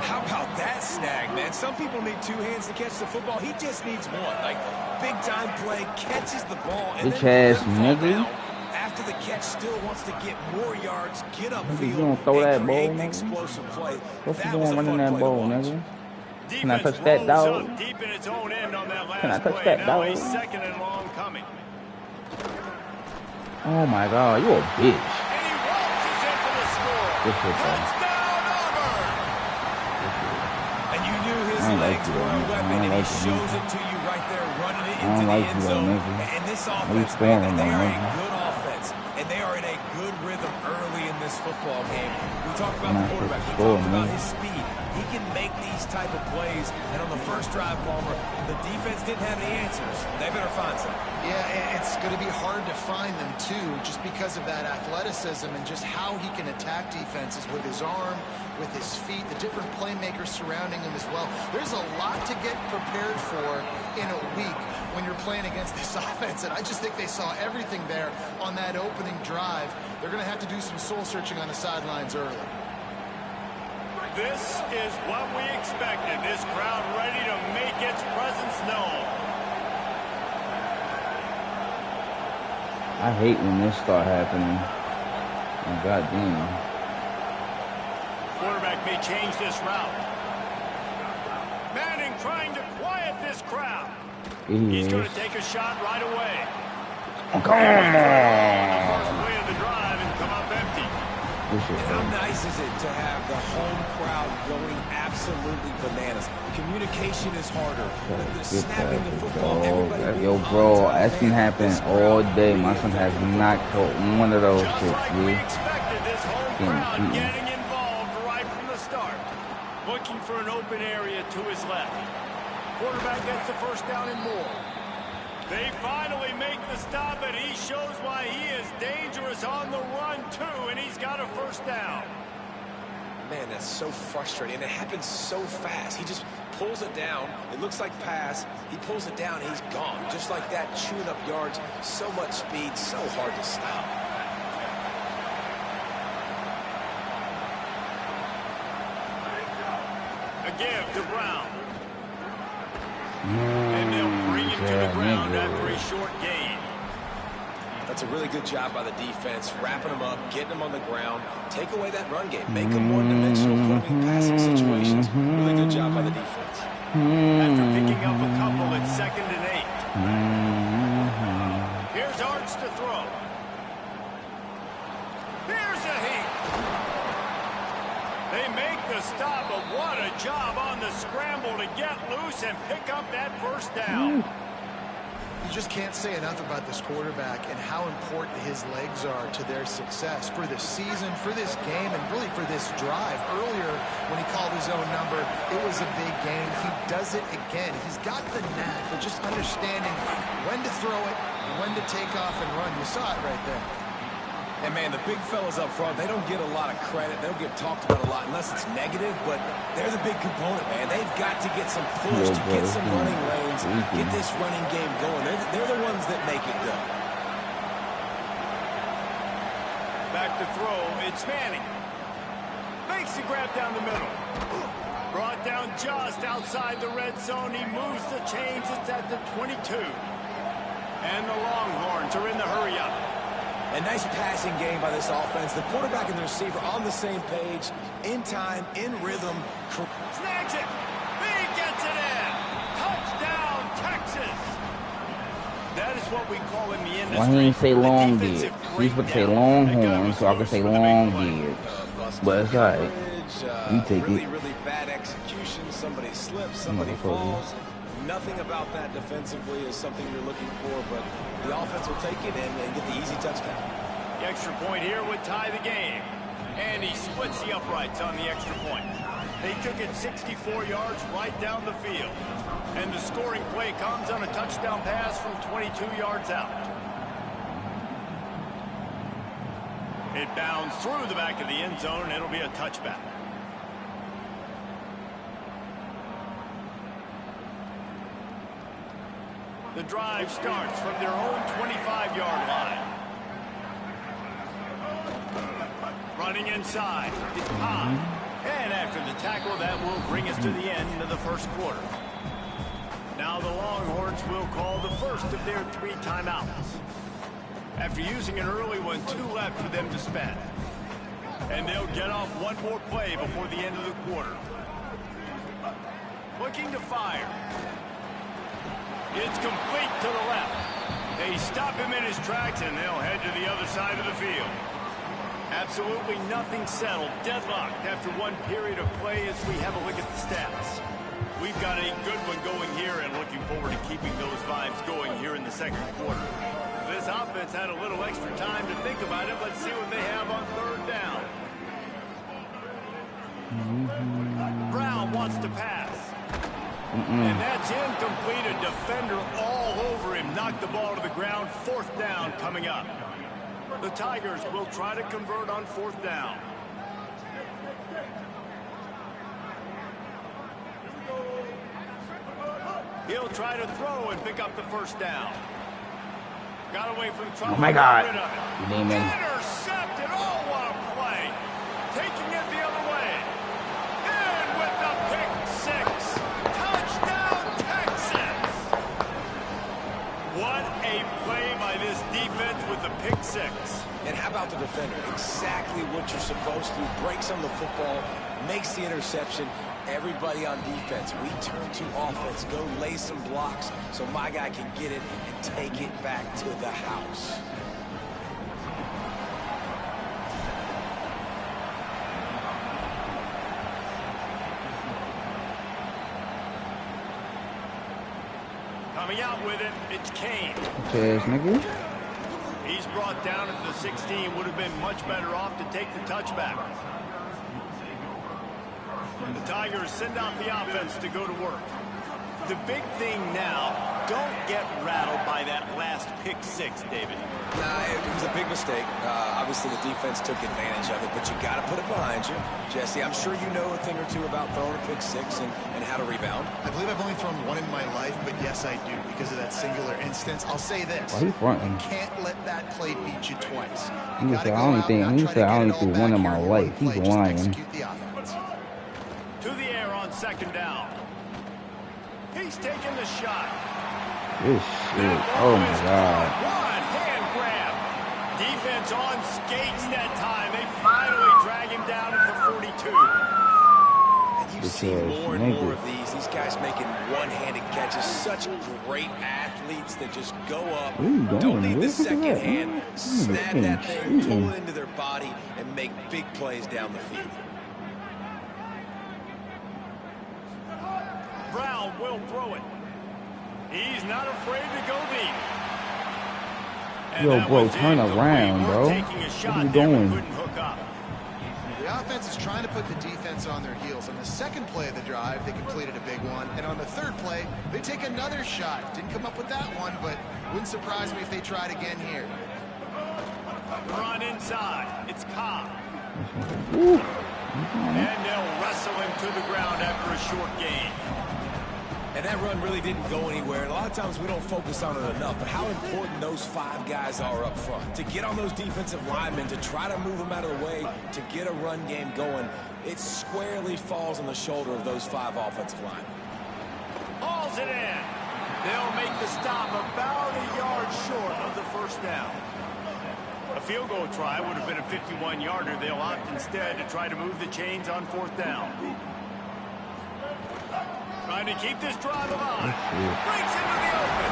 How about that snag, man? Some people need 2 hands to catch the football. He just needs 1. Like, big-time play, catches the ball, and then fall down. After the catch, still wants to get more yards, get upfield, you gonna throw that ball, create the nigga? explosive play. What you That doing was a running fun that play to ball, watch. nigga? Can I touch that, dog? Deep in its own end on that last Can I touch play. that, Now dog? he's 2nd and long coming. Oh my God, you a bitch. And he waltzes into the score. Good shit, bro. Touchdown, Auburn! And you knew his I don't like legs you, were a man. I weapon, don't and he like you, shows man. it to you right there, running it I don't into the like end you, zone. nigga. And this What offense, you scoring, man, they are a nigga? good offense, and they are in a good rhythm early in this football game. We talked about the quarterback. We talked about his speed. He can make these type of plays, and on the first drive, Palmer, the defense didn't have any answers. They better find some. Yeah, it's going to be hard to find them, too, just because of that athleticism and just how he can attack defenses with his arm, with his feet, the different playmakers surrounding him as well. There's a lot to get prepared for in a week when you're playing against this offense, and I just think they saw everything there on that opening drive. They're going to have to do some soul-searching on the sidelines early. This is what we expected. This crowd ready to make its presence known. I hate when this start happening. Oh, God damn. Quarterback may change this route. Manning trying to quiet this crowd. He's going to take a shot right away. Come on. The first play of the drive and come up empty. How nice is it to have the home crowd going absolutely bananas? Communication is harder. The snapping the football, everybody. Yo, bro, that can happen all day. My son has not caught one of those Just shits, like we dude. expected, this home crowd getting involved right from the start. Looking for an open area to his left. Quarterback gets the first down and more. They finally make the stop, and he shows why he is dangerous on the run, too, and he's got a first down. Man, that's so frustrating. And it happens so fast. He just pulls it down. It looks like pass. He pulls it down, and he's gone. Just like that, chewing up yards. So much speed, so hard to stop. A give to Brown. And they'll bring him to the ground after a short gain. That's a really good job by the defense, wrapping them up, getting them on the ground, take away that run game, make them one-dimensional, put them in passing situations. Really good job by the defense. After picking up a couple, it's 2nd and 8. Here's Arts to throw. They make the stop, but what a job on the scramble to get loose and pick up that first down. You just can't say enough about this quarterback and how important his legs are to their success for this season, for this game, and really for this drive. Earlier, when he called his own number, it was a big game. He does it again. He's got the knack of just understanding when to throw it, when to take off and run. You saw it right there. And, man, the big fellas up front, they don't get a lot of credit. They don't get talked about a lot unless it's negative, but they're the big component, man. They've got to get some push, to get some running lanes, get this running game going. They're the ones that make it go. Back to throw, it's Manning. Makes the grab down the middle. Brought down just outside the red zone. He moves the chains. It's at the 22. And the Longhorns are in the hurry-up. A nice passing game by this offense. The quarterback and the receiver on the same page, in time, in rhythm. Snags it. He gets it in. Touchdown, Texas. That is what we call in the industry. Why he didn't say long beard? He's supposed to say Longhorn, so I can say long beard. But it's alright. You take really, it. really bad execution. Somebody slips, somebody falls. Nothing about that defensively is something you're looking for, but the offense will take it and get the easy touchdown. The extra point here would tie the game. And he splits the uprights on the extra point. They took it 64 yards right down the field. And the scoring play comes on a touchdown pass from 22 yards out. It bounds through the back of the end zone, and it'll be a touchback. The drive starts from their own 25-yard line. Running inside, it's Cobb. And after the tackle, that will bring us to the end of the first quarter. Now the Longhorns will call the first of their 3 timeouts. After using an early one, 2 left for them to spend. And they'll get off one more play before the end of the quarter. Looking to fire. It's complete to the left. They stop him in his tracks, and they'll head to the other side of the field. Absolutely nothing settled. Deadlocked after one period of play as we have a look at the stats. We've got a good one going here and looking forward to keeping those vibes going here in the second quarter. This offense had a little extra time to think about it. Let's see what they have on third down. Brown wants to pass. And that's incomplete. A defender all over him. Knocked the ball to the ground. Fourth down coming up. The Tigers will try to convert on fourth down. He'll try to throw and pick up the first down. Got away from trouble. Oh my God. Intercepted. Oh, what a play. Taking it the other way. And with the pick six. Touchdown, Texas. What a play by this defense with the pick six. And how about the defender? Exactly what you're supposed to do. Breaks on the football, makes the interception. Everybody on defense, we turn to offense. Go lay some blocks so my guy can get it and take it back to the house. Coming out with it, it's Kane. Cheers, nigga. He's brought down at the 16. Would have been much better off to take the touchback. The Tigers send out the offense to go to work. The big thing now, don't get rattled by that last pick six, David. Nah, it was a big mistake. Obviously, the defense took advantage of it, but you got to put it behind you. Jesse, I'm sure you know a thing or two about throwing a pick six and how to rebound. I believe I've only thrown one in my life, but yes, I do, because of that singular instance. I'll say this. Well, he's fronting. You can't let that play beat you twice. He said, I only threw one in my life. He's lying. Execute the offense. To the air on second down. He's taking the shot. This shit. Oh my God. One hand grab. Defense on skates that time. They finally drag him down at the 42. And you see more and more of these. These guys making one-handed catches. Such great athletes that just go up, don't need the second hand, snap that thing, pull it into their body, and make big plays down the field. will throw it. He's not afraid to go deep. Yo, bro, turn around, bro. What are you doing? The offense is trying to put the defense on their heels. On the second play of the drive, they completed a big one. And on the third play, they take another shot. Didn't come up with that one, but wouldn't surprise me if they tried again here. Run inside. It's Cobb. And they'll wrestle him to the ground after a short gain. And that run really didn't go anywhere. And a lot of times we don't focus on it enough, but how important those 5 guys are up front. To get on those defensive linemen, to try to move them out of the way, to get a run game going, it squarely falls on the shoulder of those 5 offensive linemen. Hauls it in. They'll make the stop about a yard short of the first down. A field goal try would have been a 51-yarder. They'll opt instead to try to move the chains on 4th down. Trying to keep this drive alive. Breaks into the open.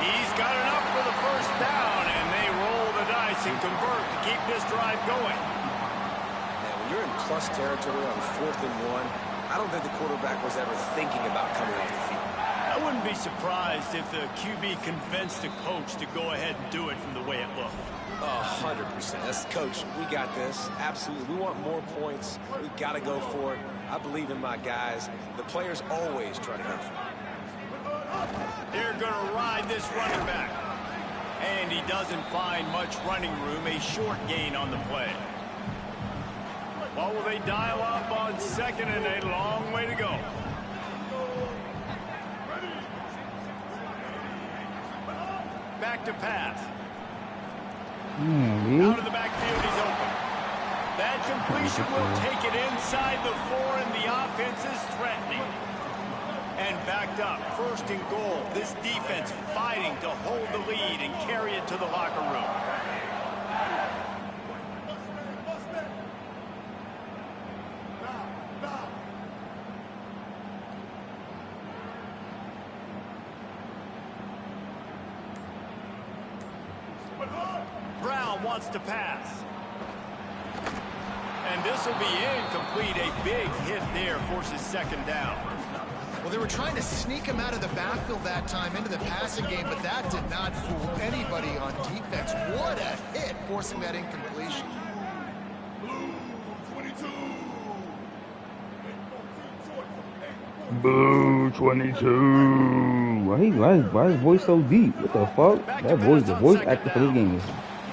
He's got enough for the first down, and they roll the dice and convert to keep this drive going. Now, when you're in plus territory on 4th and 1, I don't think the quarterback was ever thinking about coming off the field. I wouldn't be surprised if the QB convinced the coach to go ahead and do it from the way it looked. 100%. That's coach. We got this. Absolutely. We want more points. We got to go for it. I believe in my guys. The players always try to go for it. They're going to ride this running back. And he doesn't find much running room. A short gain on the play. What will they dial up on 2nd and a long way to go? Back to pass. Out of the backfield, he's open. That completion will take it inside the 4, and the offense is threatening. And backed up, 1st and goal. This defense fighting to hold the lead and carry it to the locker room. Brown wants to pass. And this will be incomplete. A big hit there forces 2nd down. Well, they were trying to sneak him out of the backfield that time into the passing game, but that did not fool anybody on defense. What a hit, forcing that incompletion. Boo, 22. Why is his voice so deep? What the fuck? That voice, the voice actor for this game is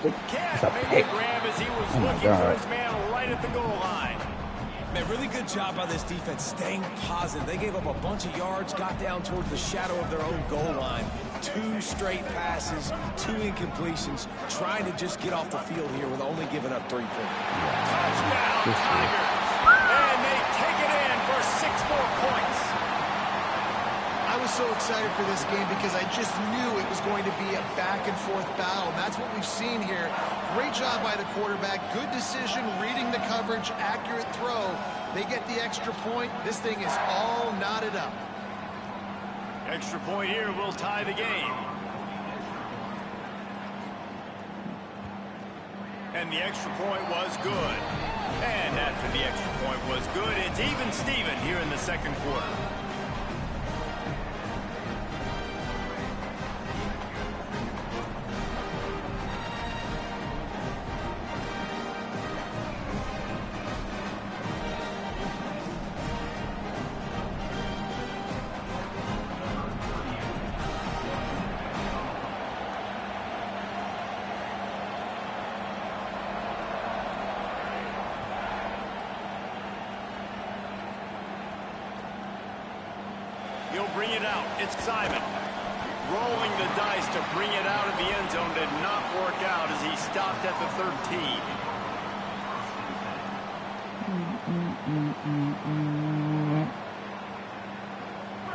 it's a pick. Oh my God. Right at the goal line. Man, really good job by this defense staying positive. They gave up a bunch of yards, got down towards the shadow of their own goal line. 2 straight passes, 2 incompletions, trying to just get off the field here with only giving up 3 points. Touchdown, Tigers. And they take it in for 6 more points. I was so excited for this game because I just knew it was going to be a back-and-forth battle, and that's what we've seen here. Great job by the quarterback, good decision, reading the coverage, accurate throw. They get the extra point. This thing is all knotted up. Extra point here will tie the game. And the extra point was good. And after the extra point was good, it's even Steven here in the 2nd quarter. He'll bring it out. It's Simon. Rolling the dice to bring it out of the end zone did not work out as he stopped at the 13.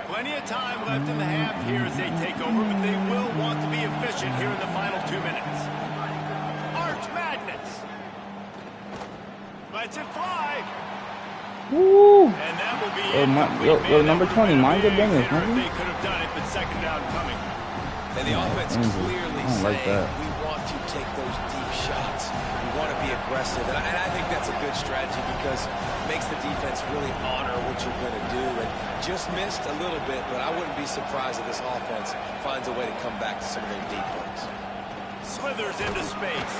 Plenty of time left in the half here as they take over, but they will want to be efficient here in the final 2 minutes. Arch Madness. Lets it fly. Woo! And that will be Yo, number 20, mind your business, they man. could have done it, but 2nd down coming. And the offense clearly like saying that. we want to take those deep shots. We want to be aggressive. And I think that's a good strategy because it makes the defense really honor what you're going to do. And just missed a little bit, but I wouldn't be surprised if this offense finds a way to come back to some of their deep ones. Slithers into space.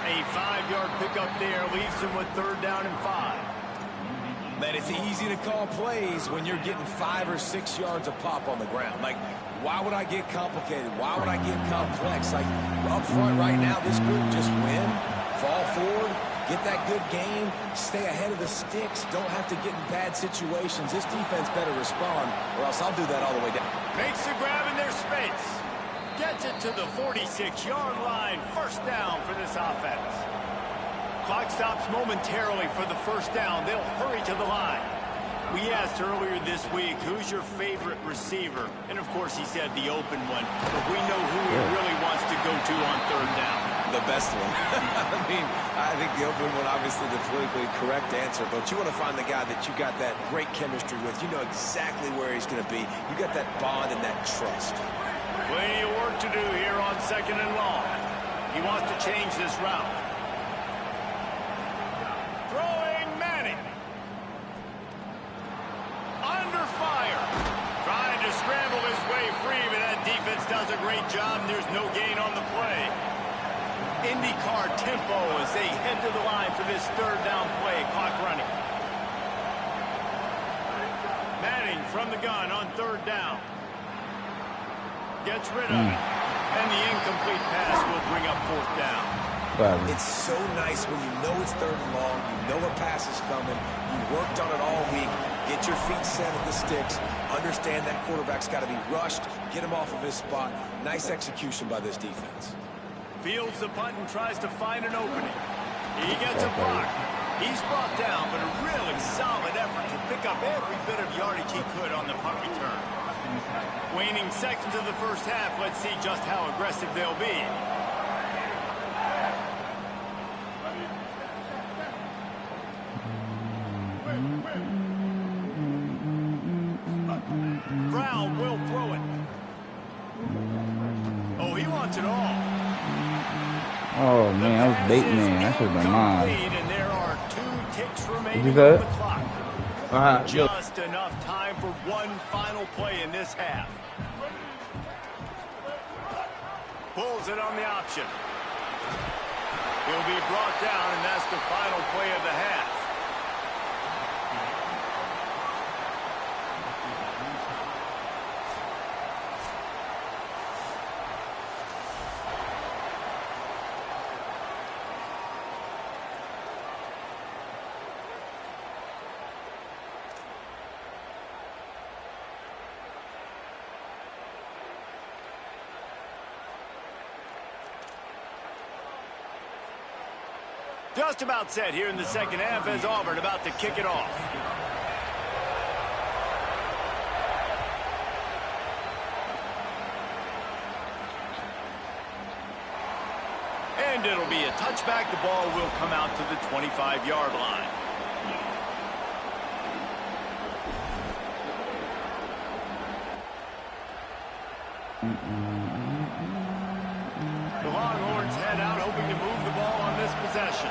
A 5-yard pickup there leaves him with 3rd down and 5. Man, it's easy to call plays when you're getting 5 or 6 yards a pop on the ground. Like, why would I get complicated? Why would I get complex? Like, up front right now, this group just win, fall forward, get that good game, stay ahead of the sticks, don't have to get in bad situations. This defense better respond, or else I'll do that all the way down. Makes the grab in their space. Gets it to the 46-yard line. 1st down for this offense. Clock stops momentarily for the 1st down. They'll hurry to the line. We asked earlier this week, who's your favorite receiver? And, of course, he said the open one. But we know who he really wants to go to on 3rd down. The best one. I mean, I think the open one, obviously the politically correct answer, but you want to find the guy that you got that great chemistry with. You know exactly where he's going to be. You got that bond and that trust. Plenty of work to do here on 2nd and long. He wants to change this route. Throwing Manning. Under fire. Trying to scramble his way free, but that defense does a great job, and there's no gain on the play. IndyCar tempo as they head to the line for this 3rd down play. Clock running. Manning from the gun on 3rd down. Gets rid of it. And the incomplete pass will bring up 4th down. It's so nice when you know it's 3rd and long, you know a pass is coming, you worked on it all week, get your feet set at the sticks, understand that quarterback's got to be rushed, get him off of his spot. Nice execution by this defense. Fields the punt and tries to find an opening. He gets a block. He's brought down, but a really solid effort to pick up every bit of yardage he could on the punt return. Waning seconds of the 1st half. Let's see just how aggressive they'll be. Brown will throw it. Oh, he wants it all. Oh, man, I was bait, man. I should have been mine. And there are 2 ticks remaining on the clock. Just enough time for one final play in this half. Pulls it on the option. He'll be brought down, and that's the final play of the half. Just about set here in the 2nd half as Auburn about to kick it off. And it'll be a touchback. The ball will come out to the 25-yard line. The Longhorns head out hoping to move the ball on this possession.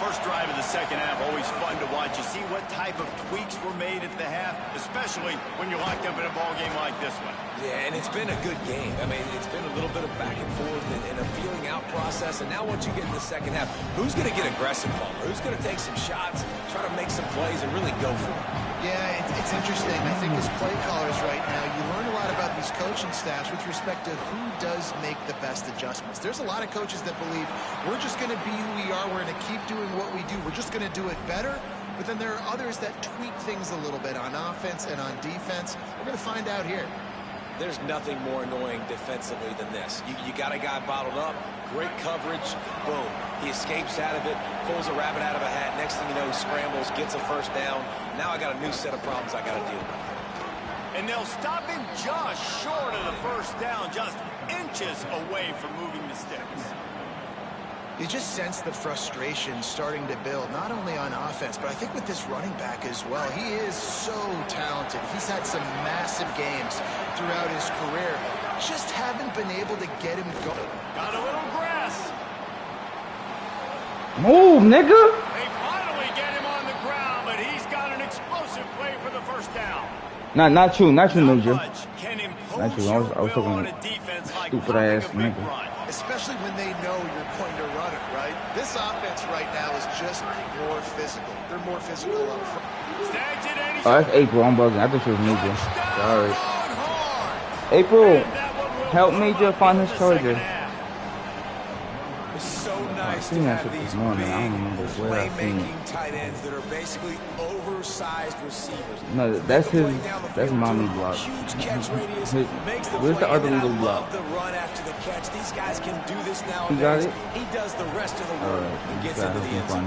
First drive of the 2nd half, always fun to watch. You see what type of tweaks were made at the half, especially when you're locked up in a ball game like this one. Yeah, and it's been a good game. I mean, it's been a little bit of back and forth and a feeling out process. And now once you get in the 2nd half, who's going to get aggressive, Palmer? Who's going to take some shots, try to make some plays, and really go for it? Yeah, it's interesting. I think as play callers right now, you learn a lot about these coaching staffs with respect to who does make the best adjustments. There's a lot of coaches that believe we're just going to be who we are. We're going to keep doing what we do. We're just going to do it better. But then there are others that tweak things a little bit on offense and on defense. We're going to find out here. There's nothing more annoying defensively than this. You got a guy bottled up, great coverage, boom. He escapes out of it, pulls a rabbit out of a hat. Next thing you know, he scrambles, gets a 1st down. Now I got a new set of problems I got to deal with. And they'll stop him just short of the 1st down, just inches away from moving the sticks. You just sense the frustration starting to build, not only on offense, but I think with this running back as well. He is so talented. He's had some massive games throughout his career. just haven't been able to get him going. Got a little grass. Move, nigga. They finally get him on the ground, but he's got an explosive play for the first down. Not true, Major. Not Not true. I was talking stupid ass nigga. Especially when they know you're going to run it, right? This offense right now is just more physical. They're more physical up front. Oh, that's April. I'm bugging. I thought she was Major. Sorry. April, help Major find his charger. It's so nice to have these big playmaking tight ends that are basically oversized receivers. No, that's mommy block. Huge catch radius makes the Where's the other little I block? love the run after the catch. These guys can do this nowadays. You got it? He does the rest of the work and gets into the end zone.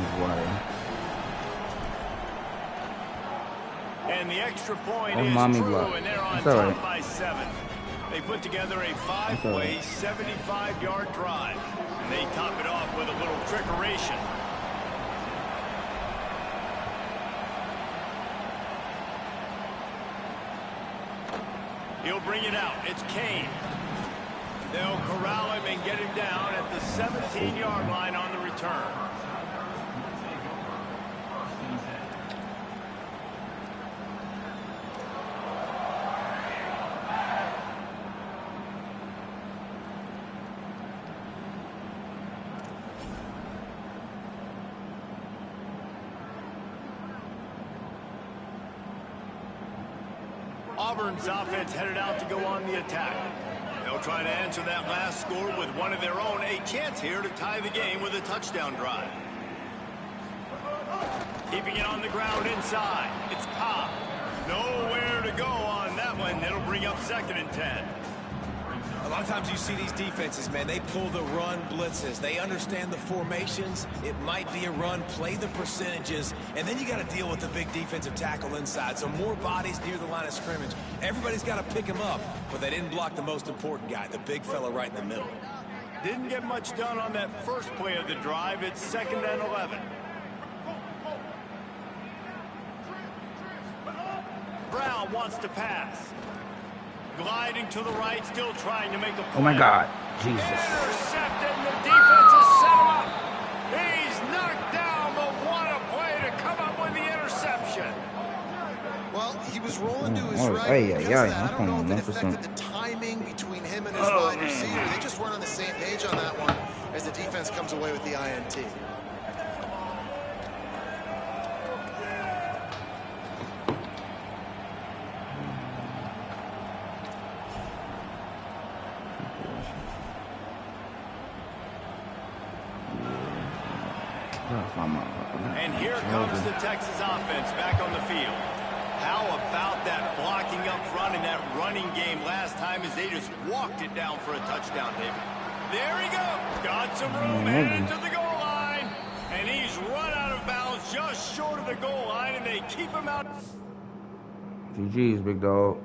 And the extra point Oh, is mommy true, block. and they're on It's all top right. by 7. They put together a 5-play, 75-yard drive. And they top it off with a little trickeration. He'll bring it out. It's Kane. They'll corral him and get him down at the 17-yard line on the return. Auburn's offense headed out to go on the attack. They'll try to answer that last score with one of their own. A chance here to tie the game with a touchdown drive. Keeping it on the ground inside. It's Cobb. Nowhere to go on that one. It'll bring up 2nd and 10. A lot of times you see these defenses, man, they pull the run blitzes. They understand the formations. It might be a run, play the percentages, and then you got to deal with the big defensive tackle inside. So more bodies near the line of scrimmage. Everybody's got to pick him up, but they didn't block the most important guy, the big fella right in the middle. Didn't get much done on that first play of the drive. It's 2nd and 11. Brown wants to pass. Gliding to the right, still trying to make a play. Oh my God, Jesus. Intercepted, and the defense has set him up. He's knocked down, but what a play to come up with the interception. Well, he was rolling to his right. Because I don't know if it affected the timing between him and his wide receiver. They just weren't on the same page on that one as the defense comes away with the INT. And here comes the Texas offense back on the field. How about that blocking up front in that running game last time as they just walked it down for a touchdown, David? There he goes. Got some room headed to the goal line. And he's run out of bounds just short of the goal line, and they keep him out. GG's, big dog.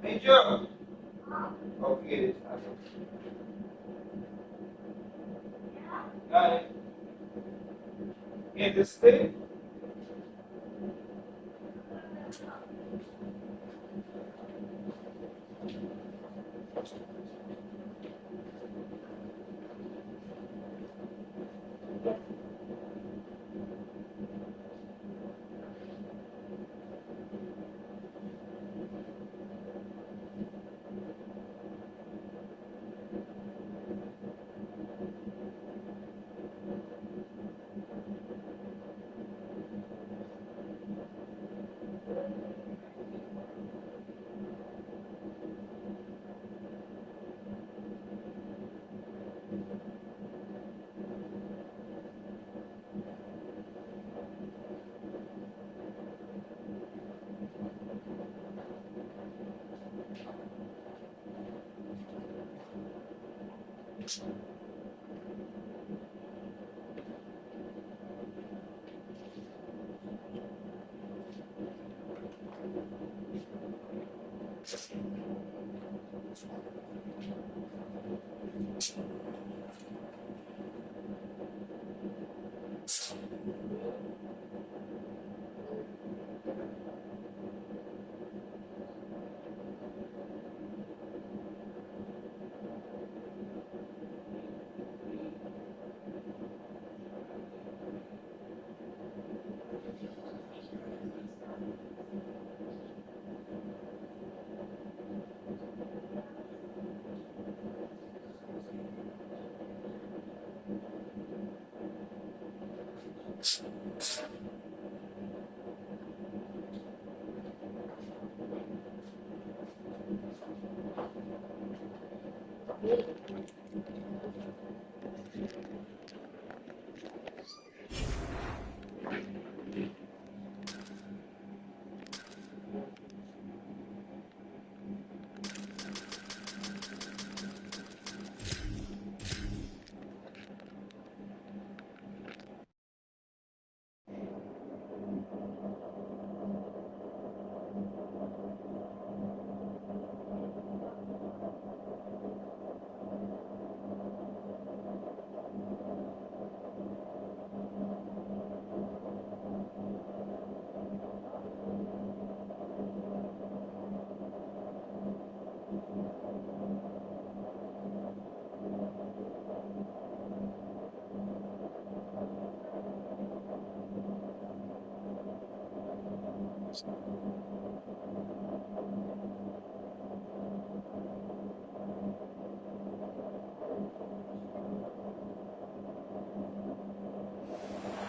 Major! Oh, forget it. Got it. Yeah, this thing.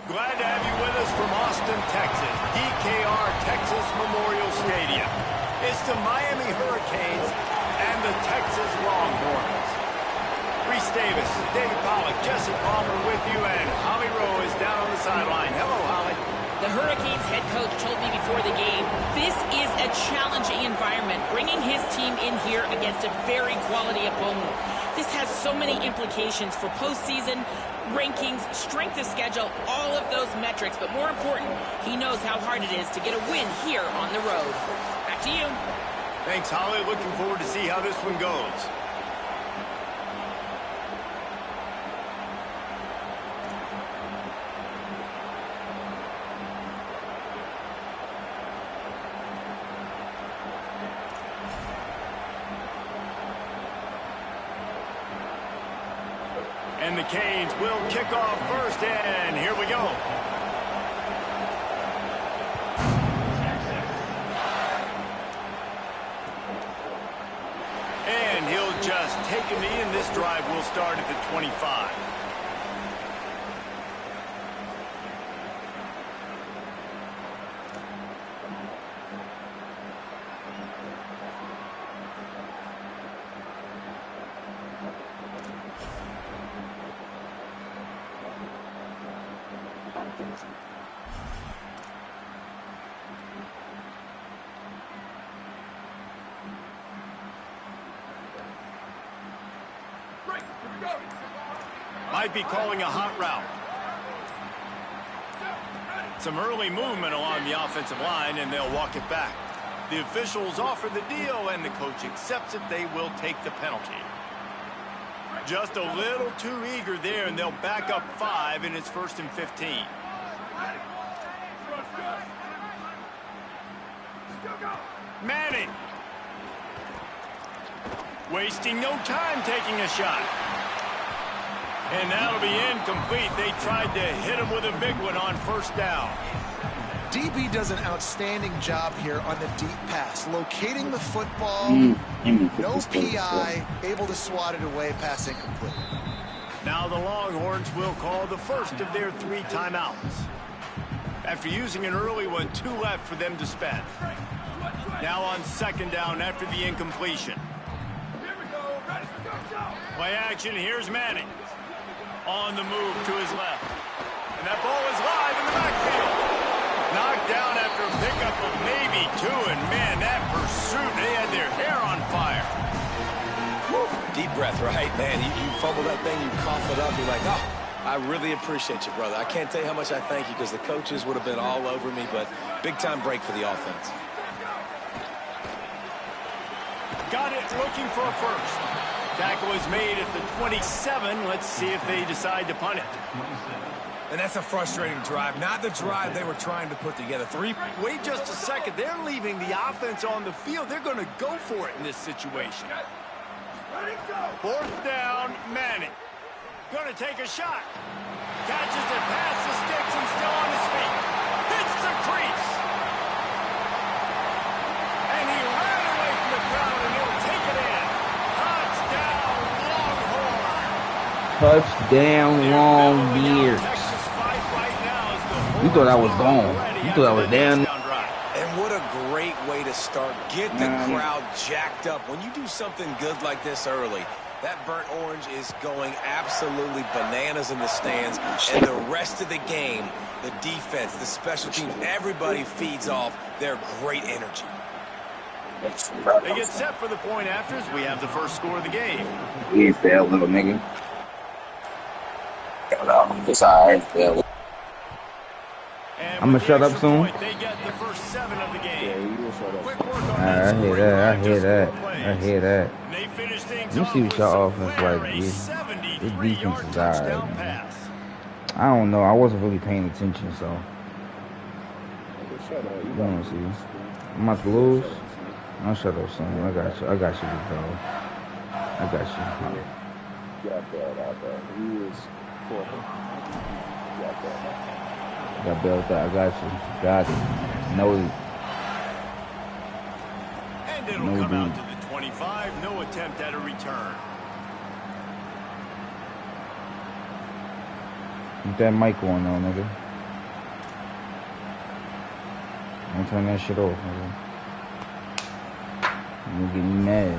Glad to have you with us from Austin, Texas, DKR Texas Memorial Stadium. It's the Miami Hurricanes and the Texas Longhorns. Reese Davis, David Pollack, Jesse Palmer with you, and Holly Rowe is down on the sideline. Hello, Holly. The Hurricanes head coach told me before the game, this is a challenging environment, bringing his team in here against a very quality opponent. This has so many implications for postseason, rankings, strength of schedule, all of those metrics. But more important, he knows how hard it is to get a win here on the road. Back to you. Thanks, Holly. Looking forward to see how this one goes. And the Canes will kick off first, and here we go. And he'll just take a knee, and this drive will start at the 25. Might be calling a hot route. Some early movement along the offensive line, and they'll walk it back. The officials offer the deal, and the coach accepts it. They will take the penalty. Just a little too eager there, and they'll back up 5, and it's 1st and 15. Manning. Wasting no time taking a shot. And that'll be incomplete. They tried to hit him with a big one on 1st down. DB does an outstanding job here on the deep pass, locating the football, no PI, able to swat it away, pass incomplete. Now the Longhorns will call the first of their 3 timeouts. After using an early one, 2 left for them to spend. Now on 2nd down after the incompletion. Play action, here's Manning. On the move to his left. And that ball is live in the backfield. Knocked down after a pickup of maybe 2, and man, that pursuit, they had their hair on fire. Whew. Deep breath, right? Man, you fumble that thing, you cough it up, you're like, oh, I really appreciate you, brother. I can't tell you how much I thank you because the coaches would have been all over me, but big-time break for the offense. Got it, looking for a first. Tackle is made at the 27. Let's see if they decide to punt it. And that's a frustrating drive. Not the drive they were trying to put together. Wait just a second. They're leaving the offense on the field. They're going to go for it in this situation. Fourth down, Manning. Going to take a shot. Catches it past the sticks and still on his feet. Hits the crease. And he ran away from the crowd, and he'll take it in. Touchdown, Longhorn. Touchdown, Longhorn. You thought I was gone. You thought I was down. And what a great way to start. Get the crowd jacked up. When you do something good like this early, that burnt orange is going absolutely bananas in the stands. And the rest of the game, the defense, the special teams, everybody feeds off their great energy. They get set for the point afters. We have the first score of the game. You failed, little nigga. It's alright, failed. I'm gonna shut up soon. They get the first 7 of the game. I hear that. I hear that. Let me see what y'all offense like, dude. This defense is alright, man. I don't know. I wasn't really paying attention, so. You wanna see? I'm about to lose. I'll shut up, son. I got you, big dog. I got you. Got bailed out. I got you. Got it. No. And it'll come out to the 25. No attempt at a return. Keep that mic on, though, nigga. Don't turn that shit off, nigga. You get me mad.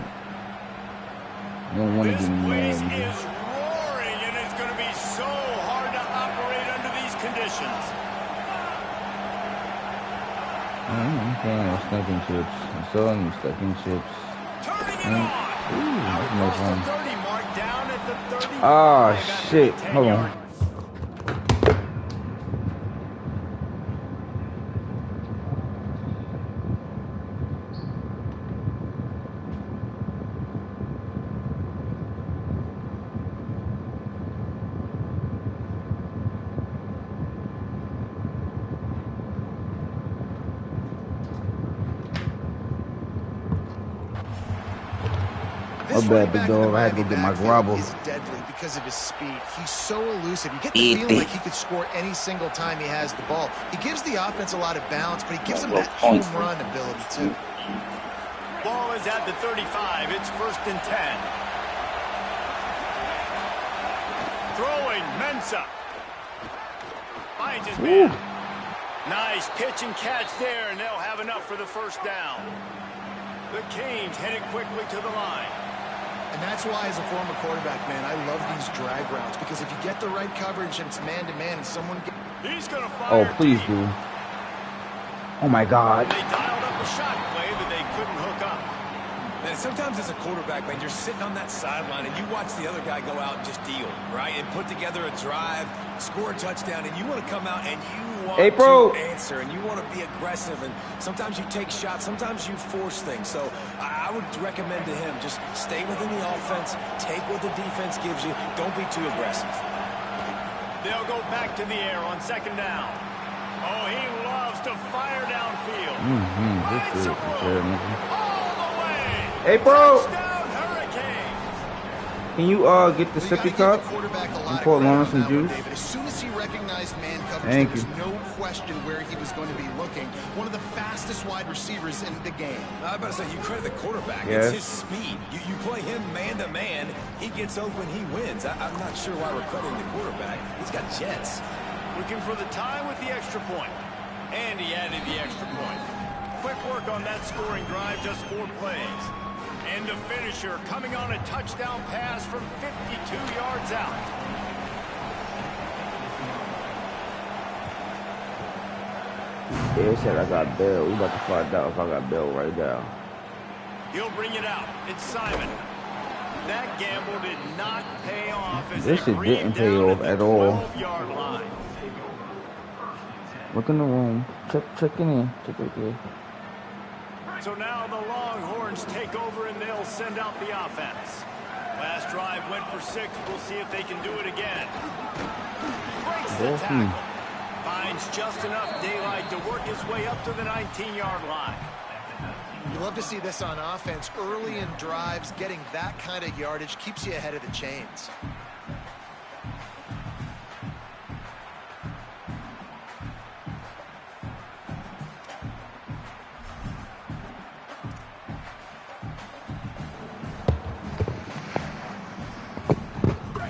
You don't want to get me mad, This nigga. place is roaring, and it's going to be so hard to operate under these conditions. I'm stacking chips. I'm selling stacking chips. Turning it on. That's no fun. 30 mark down at the 30. Ah, shit. Hold on. This bad, big dog. I had to go get my grobble. He's deadly because of his speed. He's so elusive. You get the feeling like he could score any single time he has the ball. He gives the offense a lot of balance, but he gives them that home run ability too. Ball is at the 35. It's 1st and 10. Throwing, Mensah. Finds his man. Nice pitch and catch there, and they'll have enough for the first down. The Canes headed quickly to the line. And that's why, as a former quarterback, man, I love these drag routes, because if you get the right coverage and it's man-to-man and someone gets... He's going to fire. Oh, please do. Oh, my God. They dialed up a shot play, but they couldn't hook up. And sometimes as a quarterback, man, you're sitting on that sideline and you watch the other guy go out and just deal, right? And put together a drive, score a touchdown, and you want to come out and you want to answer and you want to be aggressive. And sometimes you take shots, sometimes you force things. So I would recommend to him, just stay within the offense, take what the defense gives you. Don't be too aggressive. They'll go back to the air on 2nd down. Oh, he loves to fire downfield. This is all the way. Hey, bro. Touchdown, Hurricanes. Can you get the sippy cup and pour Lawrence some juice? As soon as he recognized man coverage, Thank there was you. no question where he was going to be looking. One of the fastest wide receivers in the game. I about to say, you credit the quarterback. Yes. It's his speed. You play him man-to-man, he gets open, he wins. I'm not sure why we're crediting the quarterback. He's got jets. Looking for the tie with the extra point. And he added the extra point. Quick work on that scoring drive, just 4 plays. And the finisher coming on a touchdown pass from 52 yards out. They said I got bail. We about to find out if I got bail right now. He'll bring it out. It's Simon. That gamble did not pay off as this shit didn't pay off at all. 12-yard line. Look in the room. Checking in. Check right there. So now the Longhorns take over and they'll send out the offense. Last drive went for 6. We'll see if they can do it again. Breaks the tackle. Finds just enough daylight to work his way up to the 19-yard line. You love to see this on offense. Early in drives, getting that kind of yardage keeps you ahead of the chains.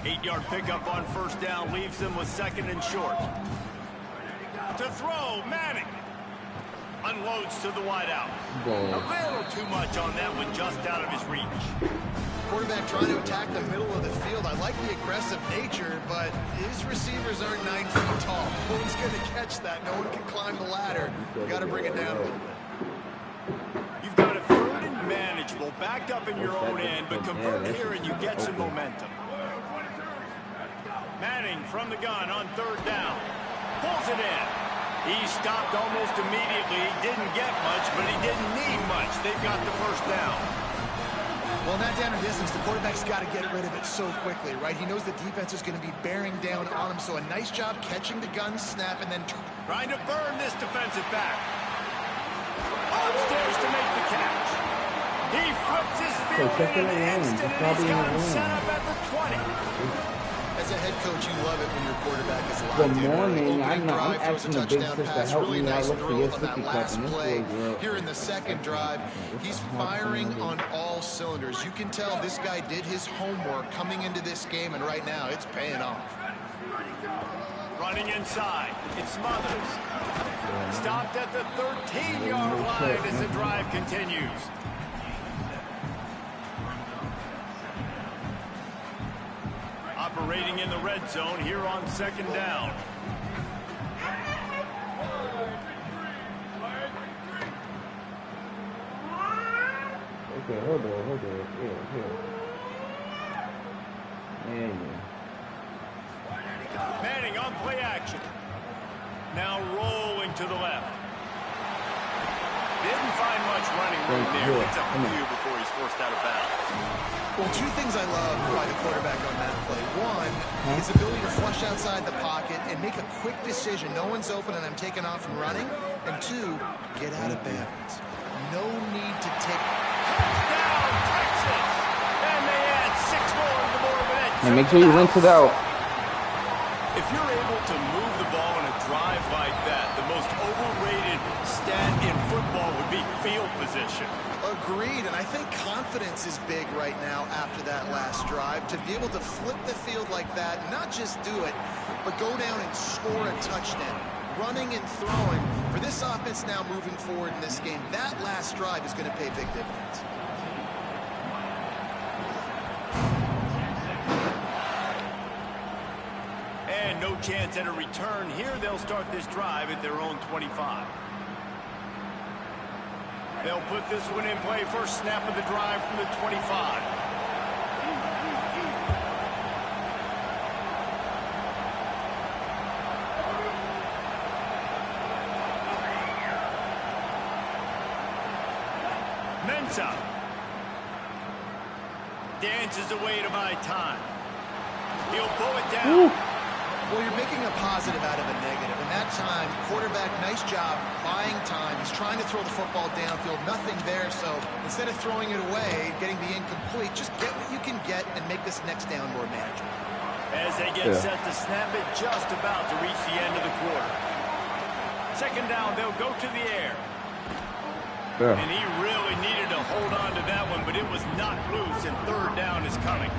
Eight-yard pickup on first down leaves them with 2nd and short. To throw, Manning. Unloads to the wideout. A little too much on that one, just out of his reach. Quarterback trying to attack the middle of the field. I like the aggressive nature, but his receivers aren't 9 feet tall. No one's going to catch that. No one can climb the ladder. You got to bring it down a little bit. You've got a 3rd and manageable, backed up in your own end, but convert here and you get some momentum. Manning from the gun on 3rd down. Pulls it in. He stopped almost immediately. He didn't get much, but he didn't need much. They've got the first down. Well, not down in distance. The quarterback's got to get rid of it so quickly, right? He knows the defense is going to be bearing down on him, so a nice job catching the gun snap and then trying to burn this defensive back. Upstairs to make the catch. He flips his field in an instant, and he's got him set up at the 20. As a head coach, you love it when your quarterback is locked Good in. morning. I'm asking the big sister to help really me nice out. Look for your throw on that sippy cup. last And play. this Here in the 2nd drive, he's firing on all cylinders. You can tell this guy did his homework coming into this game, and right now it's paying off. Running inside, it's Smothers. Stopped at the 13-yard line as the drive continues. Operating in the red zone here on 2nd down. Okay, hold on. Yeah. Manning on play action. Now rolling to the left. Didn't find much running room there. Picks up a few before he's forced out of bounds. Well, 2 things I love by the quarterback on that play. One, his ability to flush outside the pocket and make a quick decision. No one's open and I'm taking off and running. And 2, get out of bounds. No need to take... Touchdown, Texas! And they add 6 more to the board with it. And make sure you rinse it out. If you're able to move the ball in a drive like that, the most overrated stat in football would be field position. Agreed, and I think confidence is big right now after that last drive. To be able to flip the field like that, not just do it, but go down and score a touchdown. Running and throwing. For this offense now moving forward in this game, that last drive is going to pay big dividends. And no chance at a return here. They'll start this drive at their own 25. They'll put this one in play. First snap of the drive from the 25. Mensa dances away to buy time. He'll pull it down. Well, you're making a positive out of a negative. And that time, quarterback, nice job buying time. He's trying to throw the football downfield. Nothing there, so instead of throwing it away, getting the incomplete, just get what you can get and make this next down more manageable. As they get set to snap it, just about to reach the end of the quarter. 2nd down, they'll go to the air. And he really needed to hold on to that one, but it was knocked loose, and 3rd down is coming.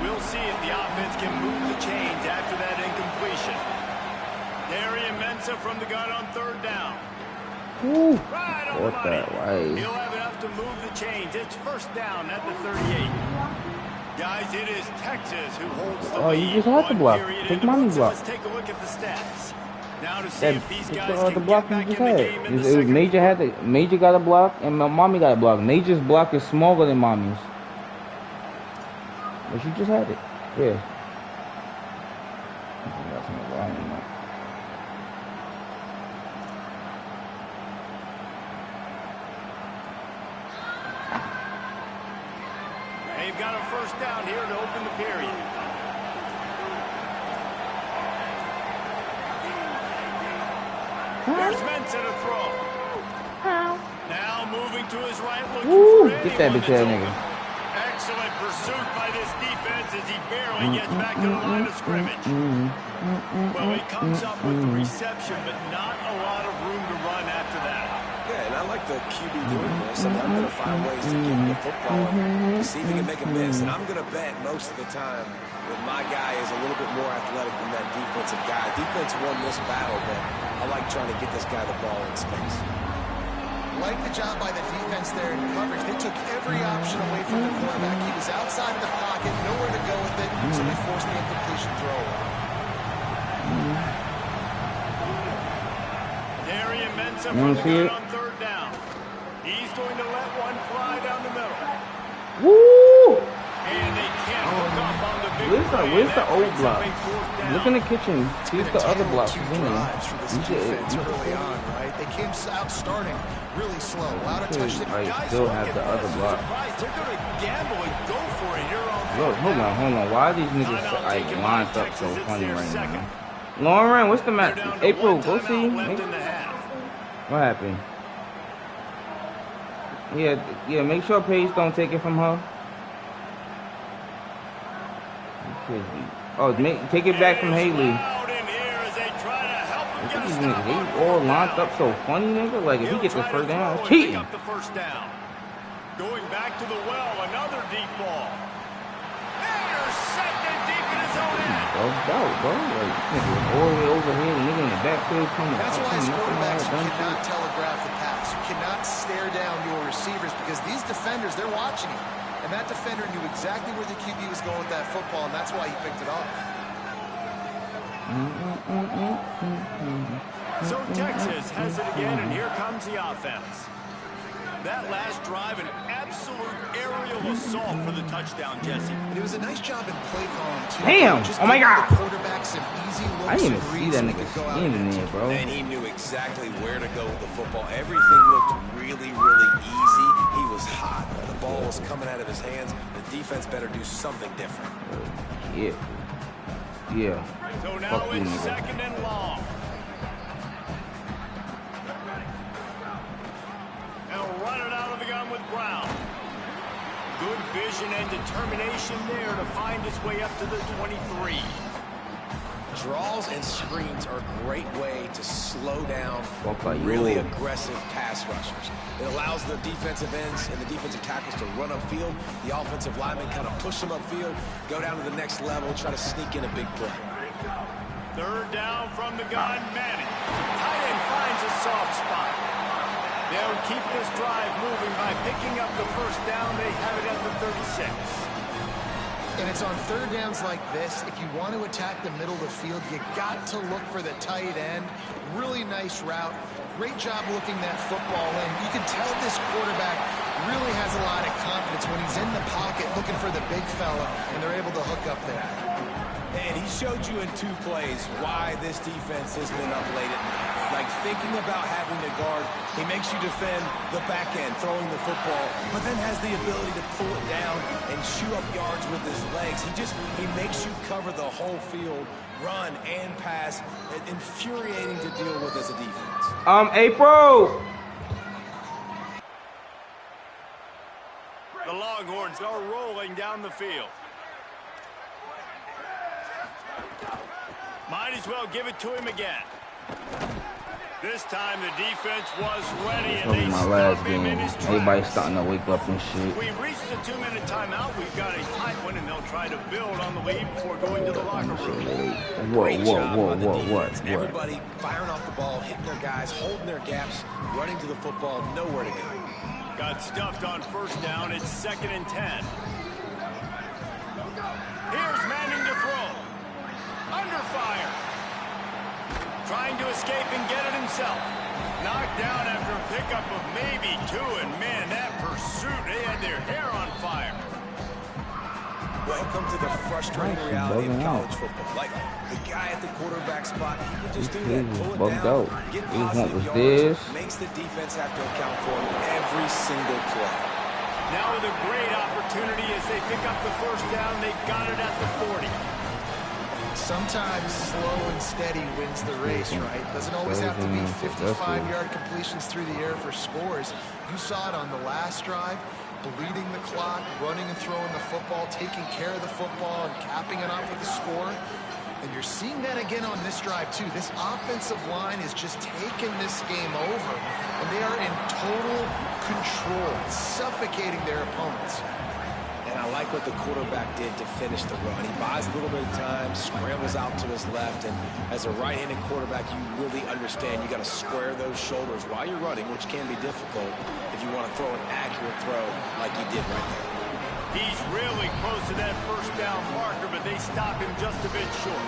We'll see if the offense can move the chains after that incompletion. Darian Mensa from the gun on 3rd down. Right on the money. He'll have enough to move the chains. It's 1st down at the 38. Guys, it is Texas who holds the lead. You just had to block. Take money block. Let's take a look at the stats. Now to see if these guys the can block get back you in the just game had. in the It was second. Major got a block and Mommy got a block. Major's block is smaller than Mommy's. But she just had it. Yeah. That's not volume up. They've got a first down here to open the period. Here's Mensa to throw. Now moving to his right, looking for get that bitch ass nigga. Excellent pursuit by this defense as he barely gets back to the line of scrimmage. Well, he comes up with the reception, but not a lot of room to run after that. Yeah, and I like the QB doing this. I mean, I'm going to find ways to get the football and see if he can make a miss. And I'm going to bet most of the time that my guy is a little bit more athletic than that defensive guy. Defense won this battle, but I like trying to get this guy the ball in space. Like the job by the defense there in coverage. They took every option away from the quarterback. He was outside of the pocket, nowhere to go with it, so they forced the incompletion throw. Darian Mensa from the gun on third down. He's going to let one fly down the middle. Woo! And they can't hook up on the big Where's the old block? Look in the kitchen. See if the other blocks is in there. Early on, right? They came out starting really slow. Allowed a touchdown. I still have the other block. They're going to gamble and go for it here on. Look, hold on. Why are these niggas like lined up so funny right now? Lauren, what's the match? April, go see. What happened? Yeah. Make sure Paige don't take it from her. Oh, take it back from Haley. Look at these niggas. They all lined up so funny, nigga. Like, if he gets the first down, that's cheating. Going back to the well, another deep ball. Intercepted deep in his own end. Bro. Like, nigga, all the way over here, the nigga in the backfield coming. That's why as quarterbacks, you cannot telegraph the pass. You cannot stare down your receivers because these defenders, they're watching you. And that defender knew exactly where the QB was going with that football, and that's why he picked it off. So Texas has it again, and here comes the offense. That last drive, an absolute aerial assault for the touchdown, Jesse. And it was a nice job in play calling, too. Damn! Oh, my God! The quarterback some easy looks. I didn't even see that nigga in there, bro. And he knew exactly where to go with the football. Everything looked really, really easy. He was hot. The ball was coming out of his hands. The defense better do something different. Yeah. So now it's second and long. And run it out of the gun with Brown. Good vision and determination there to find his way up to the 23. Draws and screens are a great way to slow down really aggressive pass rushers. It allows the defensive ends and the defensive tackles to run upfield. The offensive linemen kind of push them upfield, go down to the next level, try to sneak in a big play. Third down from the gun, Manning. Tight end finds a soft spot. They'll keep this drive moving by picking up the first down. They have it at the 36. And it's on third downs like this. If you want to attack the middle of the field, you got to look for the tight end. Really nice route. Great job looking that football in. You can tell this quarterback really has a lot of confidence when he's in the pocket looking for the big fella, and they're able to hook up there. And he showed you in 2 plays why this defense has been up late at night. Like thinking about having to guard, he makes you defend the back end, throwing the football, but then has the ability to pull it down and chew up yards with his legs. He makes you cover the whole field, run and pass. Infuriating to deal with as a defense. April! The Longhorns are rolling down the field. Might as well give it to him again. This time the defense was ready, and they my last game. Everybody's starting to wake up and shit. We've reached the 2-minute timeout. We've got a tight one, and they'll try to build on the lead before going to the locker room. What? Everybody firing off the ball, hitting their guys, holding their gaps, running to the football, nowhere to go. Got stuffed on first down. It's 2nd and 10. Here's Manning to throw. Under fire. Trying to escape and get it himself. Knocked down after a pickup of maybe 2, and man, that pursuit, they had their hair on fire. welcome to the frustrating reality of college football. Like, the guy at the quarterback spot, he can just do that. Pull it down, get positive yards, makes the defense have to account for him every single play. Now with a great opportunity as they pick up the first down, they've got it at the 40. Sometimes slow and steady wins the race, right? Doesn't always have to be 55-yard completions through the air for scores. You saw it on the last drive, bleeding the clock, running and throwing the football, taking care of the football, and capping it off with a score. And you're seeing that again on this drive, too. This offensive line is just taking this game over, and they are in total control, suffocating their opponents. And I like what the quarterback did to finish the run. He buys a little bit of time, scrambles out to his left, and as a right-handed quarterback, you really understand you got to square those shoulders while you're running, which can be difficult if you want to throw an accurate throw like you did right there. He's really close to that first down marker, but they stop him just a bit short.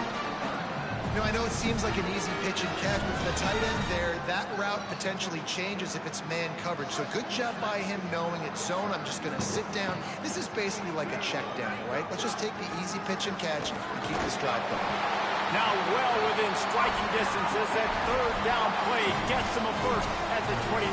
You know, I know it seems like an easy pitch and catch, but for the tight end there, that route potentially changes if it's man coverage. So good job by him knowing it's zone. I'm just going to sit down. This is basically like a check down, right? Let's just take the easy pitch and catch and keep this drive going. Now well within striking distance as that third down play gets them a first at the 29.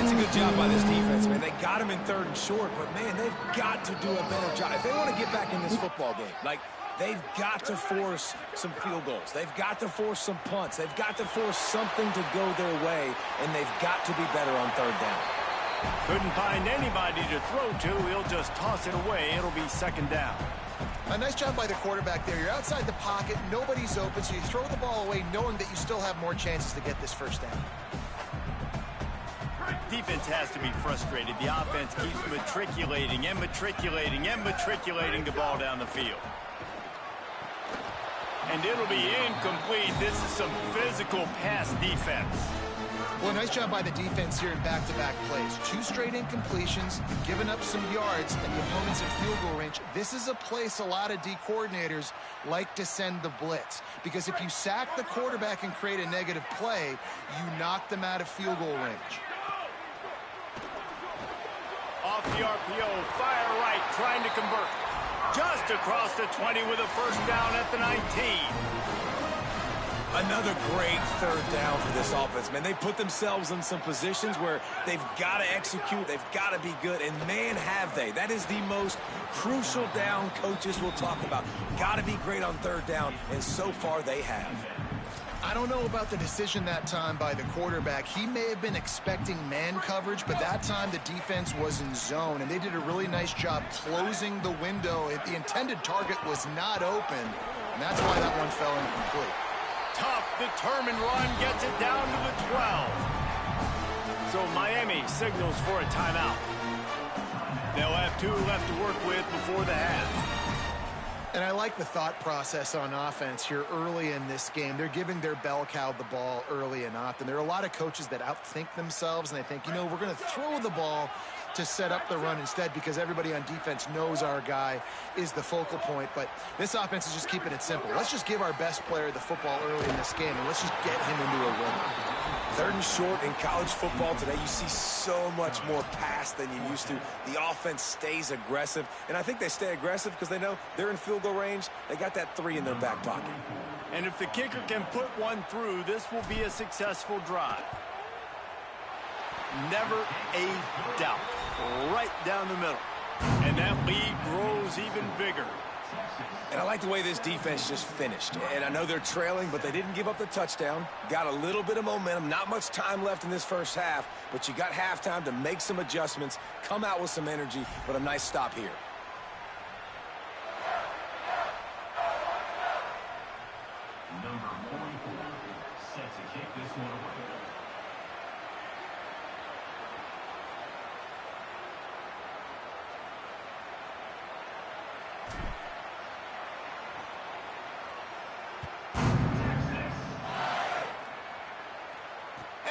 It's a good job by this defense, man. They got him in third and short, but, man, they've got to do a better job. If they want to get back in this football game, like, they've got to force some field goals. They've got to force some punts. They've got to force something to go their way, and they've got to be better on third down. Couldn't find anybody to throw to. He'll just toss it away. It'll be second down. A nice job by the quarterback there. You're outside the pocket. Nobody's open, so you throw the ball away knowing that you still have more chances to get this first down. Defense has to be frustrated. The offense keeps matriculating and matriculating and matriculating the ball down the field. And it'll be incomplete. This is some physical pass defense. Well, nice job by the defense here in back-to-back plays. 2 straight incompletions, giving up some yards, and the opponent's in field goal range. This is a place a lot of D coordinators like to send the blitz, because if you sack the quarterback and create a negative play, you knock them out of field goal range. Off the RPO, fire right, trying to convert. Just across the 20 with a first down at the 19. Another great third down for this offense, man. They put themselves in some positions where they've got to execute, they've got to be good, and man, have they. That is the most crucial down coaches will talk about. Got to be great on third down, and so far they have. I don't know about the decision that time by the quarterback. He may have been expecting man coverage, but that time the defense was in zone, and they did a really nice job closing the window. The intended target was not open, and that's why that one fell incomplete. Tough, determined run gets it down to the 12. So Miami signals for a timeout. They'll have 2 left to work with before the half. And I like the thought process on offense here early in this game. They're giving their bell cow the ball early and often. There are a lot of coaches that outthink themselves, and they think, you know, we're going to throw the ball to set up the run instead because everybody on defense knows our guy is the focal point. But this offense is just keeping it simple. Let's just give our best player the football early in this game, and let's just get him into a run. Third and short in college football today, you see so much more pass than you used to. The offense stays aggressive, and I think they stay aggressive because they know they're in field goal range. They got that 3 in their back pocket. And if the kicker can put one through, this will be a successful drive. Never a doubt. Right down the middle. And that lead grows even bigger. And I like the way this defense just finished. And I know they're trailing, but they didn't give up the touchdown. Got a little bit of momentum. Not much time left in this first half, but you got halftime to make some adjustments, come out with some energy, but a nice stop here. Number 44 set to kick this one away.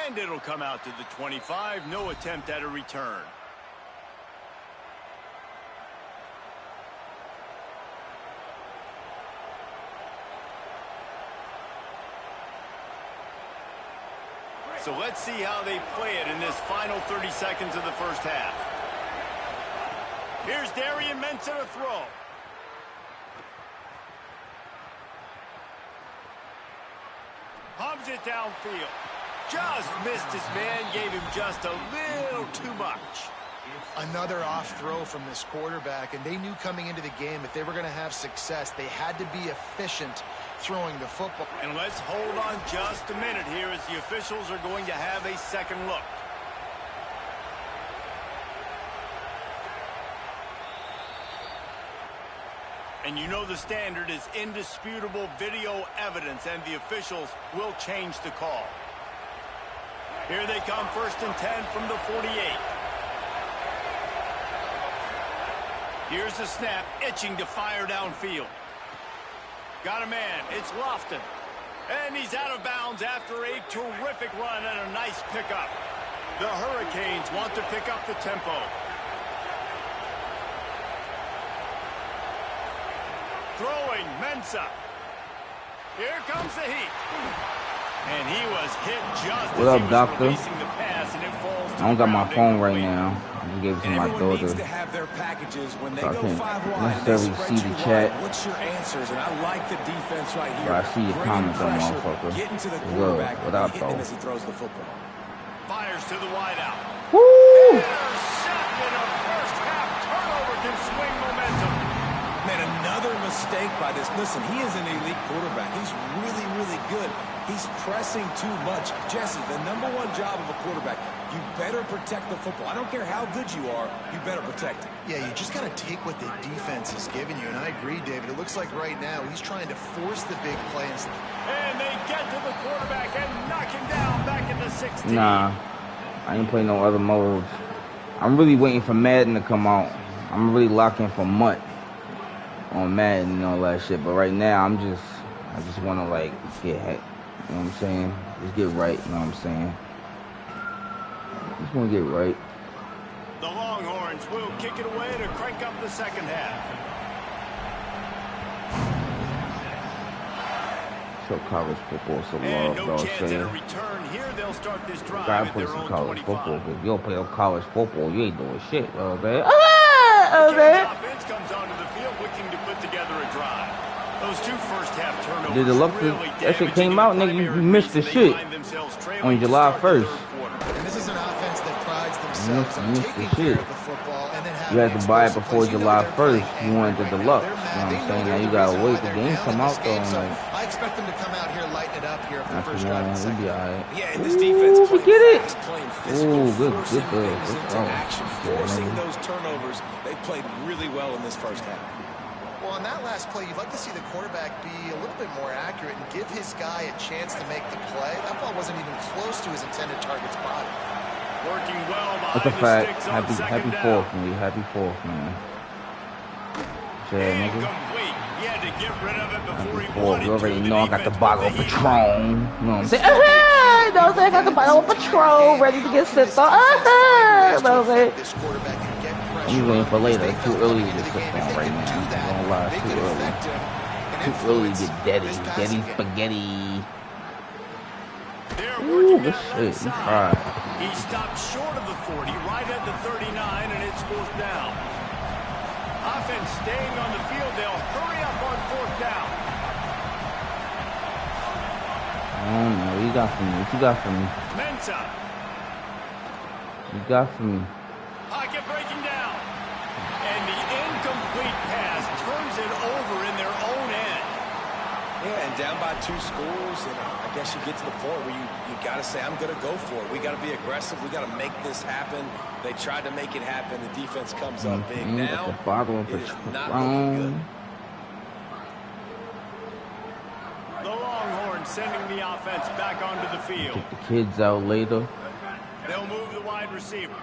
And it'll come out to the 25. No attempt at a return. So let's see how they play it in this final 30 seconds of the first half. Here's Darian Mensa to throw. Hums it downfield. Just missed his man, gave him just a little too much. Another off throw from this quarterback, and they knew coming into the game if they were going to have success, they had to be efficient throwing the football. And let's hold on just a minute here as the officials are going to have a second look. And you know the standard is indisputable video evidence, and the officials will change the call. Here they come, 1st and 10 from the 48. Here's the snap, itching to fire downfield. Got a man, it's Lofton. And he's out of bounds after a terrific run and a nice pickup. The Hurricanes want to pick up the tempo. Throwing, Mensa. Here comes the heat. And he was hit just what as up, he was doctor? releasing the pass, and it falls to I don't got my ground phone right incomplete. now. I just gave it to my Everyone daughter. needs to have their packages when they So I go can't 5 wide. They necessarily spread see you the chat. wide. What's your answers? And I like the defense right here. But I see your Bringing comments on pressure, motherfucker. getting to the What's up? quarterback, What up, hitting him though? as he throws the football. Fires to the wideout. Woo! Intercepted. A first half turnover can swing momentum. Man, another mistake by this. Listen, he is an elite quarterback. He's really, really good. He's pressing too much. Jesse, the #1 job of a quarterback, you better protect the football. I don't care how good you are, you better protect it. Yeah, you just got to take what the defense is giving you, and I agree, David. It looks like right now he's trying to force the big play. And they get to the quarterback and knock him down back in the 16. Nah, I ain't playing no other modes. I'm really waiting for Madden to come out. I'm really locking for Mutt on Madden and all that shit. But right now, I just want to like get hit. You know what I'm saying? Just get right. You know what I'm saying? Just want to get right. The Longhorns will kick it away to crank up the second half. So college football, so And love, no dog. chance at a Saying. return here. They'll start this drive Gotta at play their some own college 25. football. If you don't play no college football, you ain't doing shit. You know what I'm saying? Kansas offense comes onto the field looking to put together a drive. Those 2 first-half turnovers Did the luck really that shit damaging came the out, nigga? You primary missed the reason shit they find themselves trailing on to July start the 1st. third quarter. And this is an offense that prides themselves on missed the taking care shit. of the football and then You having had to buy it explosive before plays. You know July they're 1st. playing You wanted the angry right deluxe. now. You know what I'm They're saying? mad. Now They you know gotta they're wait. the The reason game why come they're out down in though. this game, Like, so I expect them to come out here, lighten it up here for the after first drive of the we'll second. be alright. Yeah, and this defense Ooh, playing get it. fast, playing physical, Ooh, good forcing things good into throw. action, Yeah, forcing nigga. those turnovers. They played really well in this first half. Well, on that last play, you'd like to see the quarterback be a little bit more accurate and give his guy a chance to make the play. That ball wasn't even close to his intended target's body. Working well That's a behind the fact. sticks on Happy second down. 4th, man. Happy 4th, man. Yeah, nigga. Incomplete. He had to get rid of it before he Happy 4th. wanted You already to. know I got the defense bottle with of the heat. Patron. You know what I'm saying? You know what I'm saying? I got the bottle of Patron ready to get sipped on. You know what I'm saying? This quarterback can get I'm pressure waiting on for him later. because It's they too felt early coming to into get the game, sipped if on they right can now. do I'm that, gonna lie, they it's could too early. affect him and Too early to influence get daddy. this Daddy passing game. spaghetti. They're Ooh, working good that shit. left You side. fried. He stopped short of the 40, right at the 39, and it's 4th down. Offense staying on the field. They'll hurry up on 4th down. I don't know. What you got for me? What you got for me? Mensa. You got for me? Pocket breaking down. And the incomplete pass turns it over in their own end. Yeah, and down by 2 scores, and I guess you get to the point where you got to say, I'm going to go for it. We got to be aggressive. We got to make this happen. They tried to make it happen. The defense comes up big now. The bottle of It is not looking good. Patron. The Longhorns sending the offense back onto the field. Get the kids out later. They'll move the wide receiver.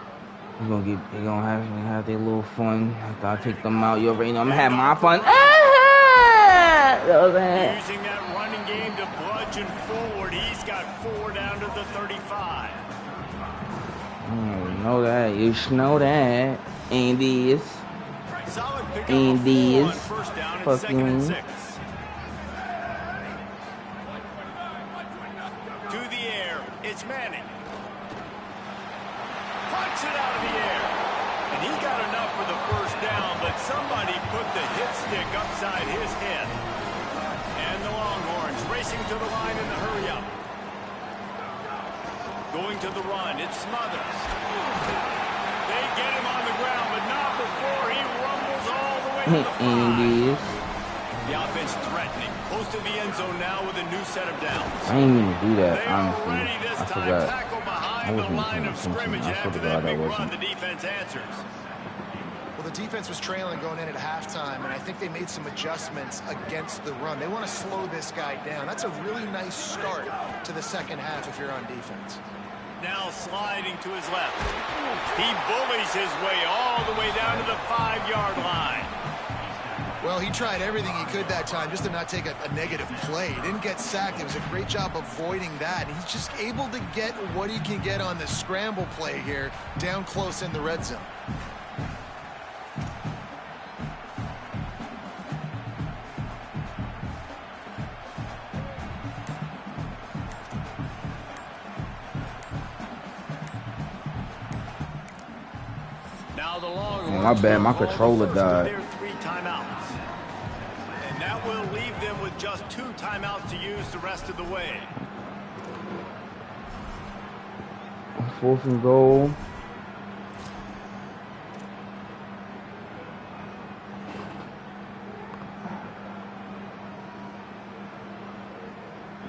They're gonna have their little fun. After I take them out, you already know I'm gonna have my fun. You know what I'm saying? Using that running game to bludgeon forward. He's got 4 down to the 35. You know that. You know that. And this. Solid pickup And of 4 on this. 1st down and Fucking 2nd and 6. To the air. It's Manning. Punts it out of the air. And he got enough for the first down, but somebody put the hit stick upside his head. And the Longhorns racing to the line in the hurry-up. Going to the run, it's Smothers. They get him on the ground, but not before he rumbles all the way to the 5. The offense threatening, close to the end zone now with a new set of downs. I didn't even do that, They honestly. are ready this I time. forgot. Tackle behind I the wasn't line paying of attention. scrimmage. I After forgot that big I run, wasn't. the defense answers. Well, the defense was trailing going in at halftime, and I think they made some adjustments against the run. They want to slow this guy down. That's a really nice start to the second half if you're on defense. Now sliding to his left. He bullies his way all the way down to the 5-yard line. Well, he tried everything he could that time just to not take a negative play. He didn't get sacked. It was a great job avoiding that. He's just able to get what he can get on the scramble play here down close in the red zone. Now the Longhorns. Oh, my bad, my controller died. Their 3 timeouts. And that will leave them with just 2 timeouts to use the rest of the way. 4th and goal.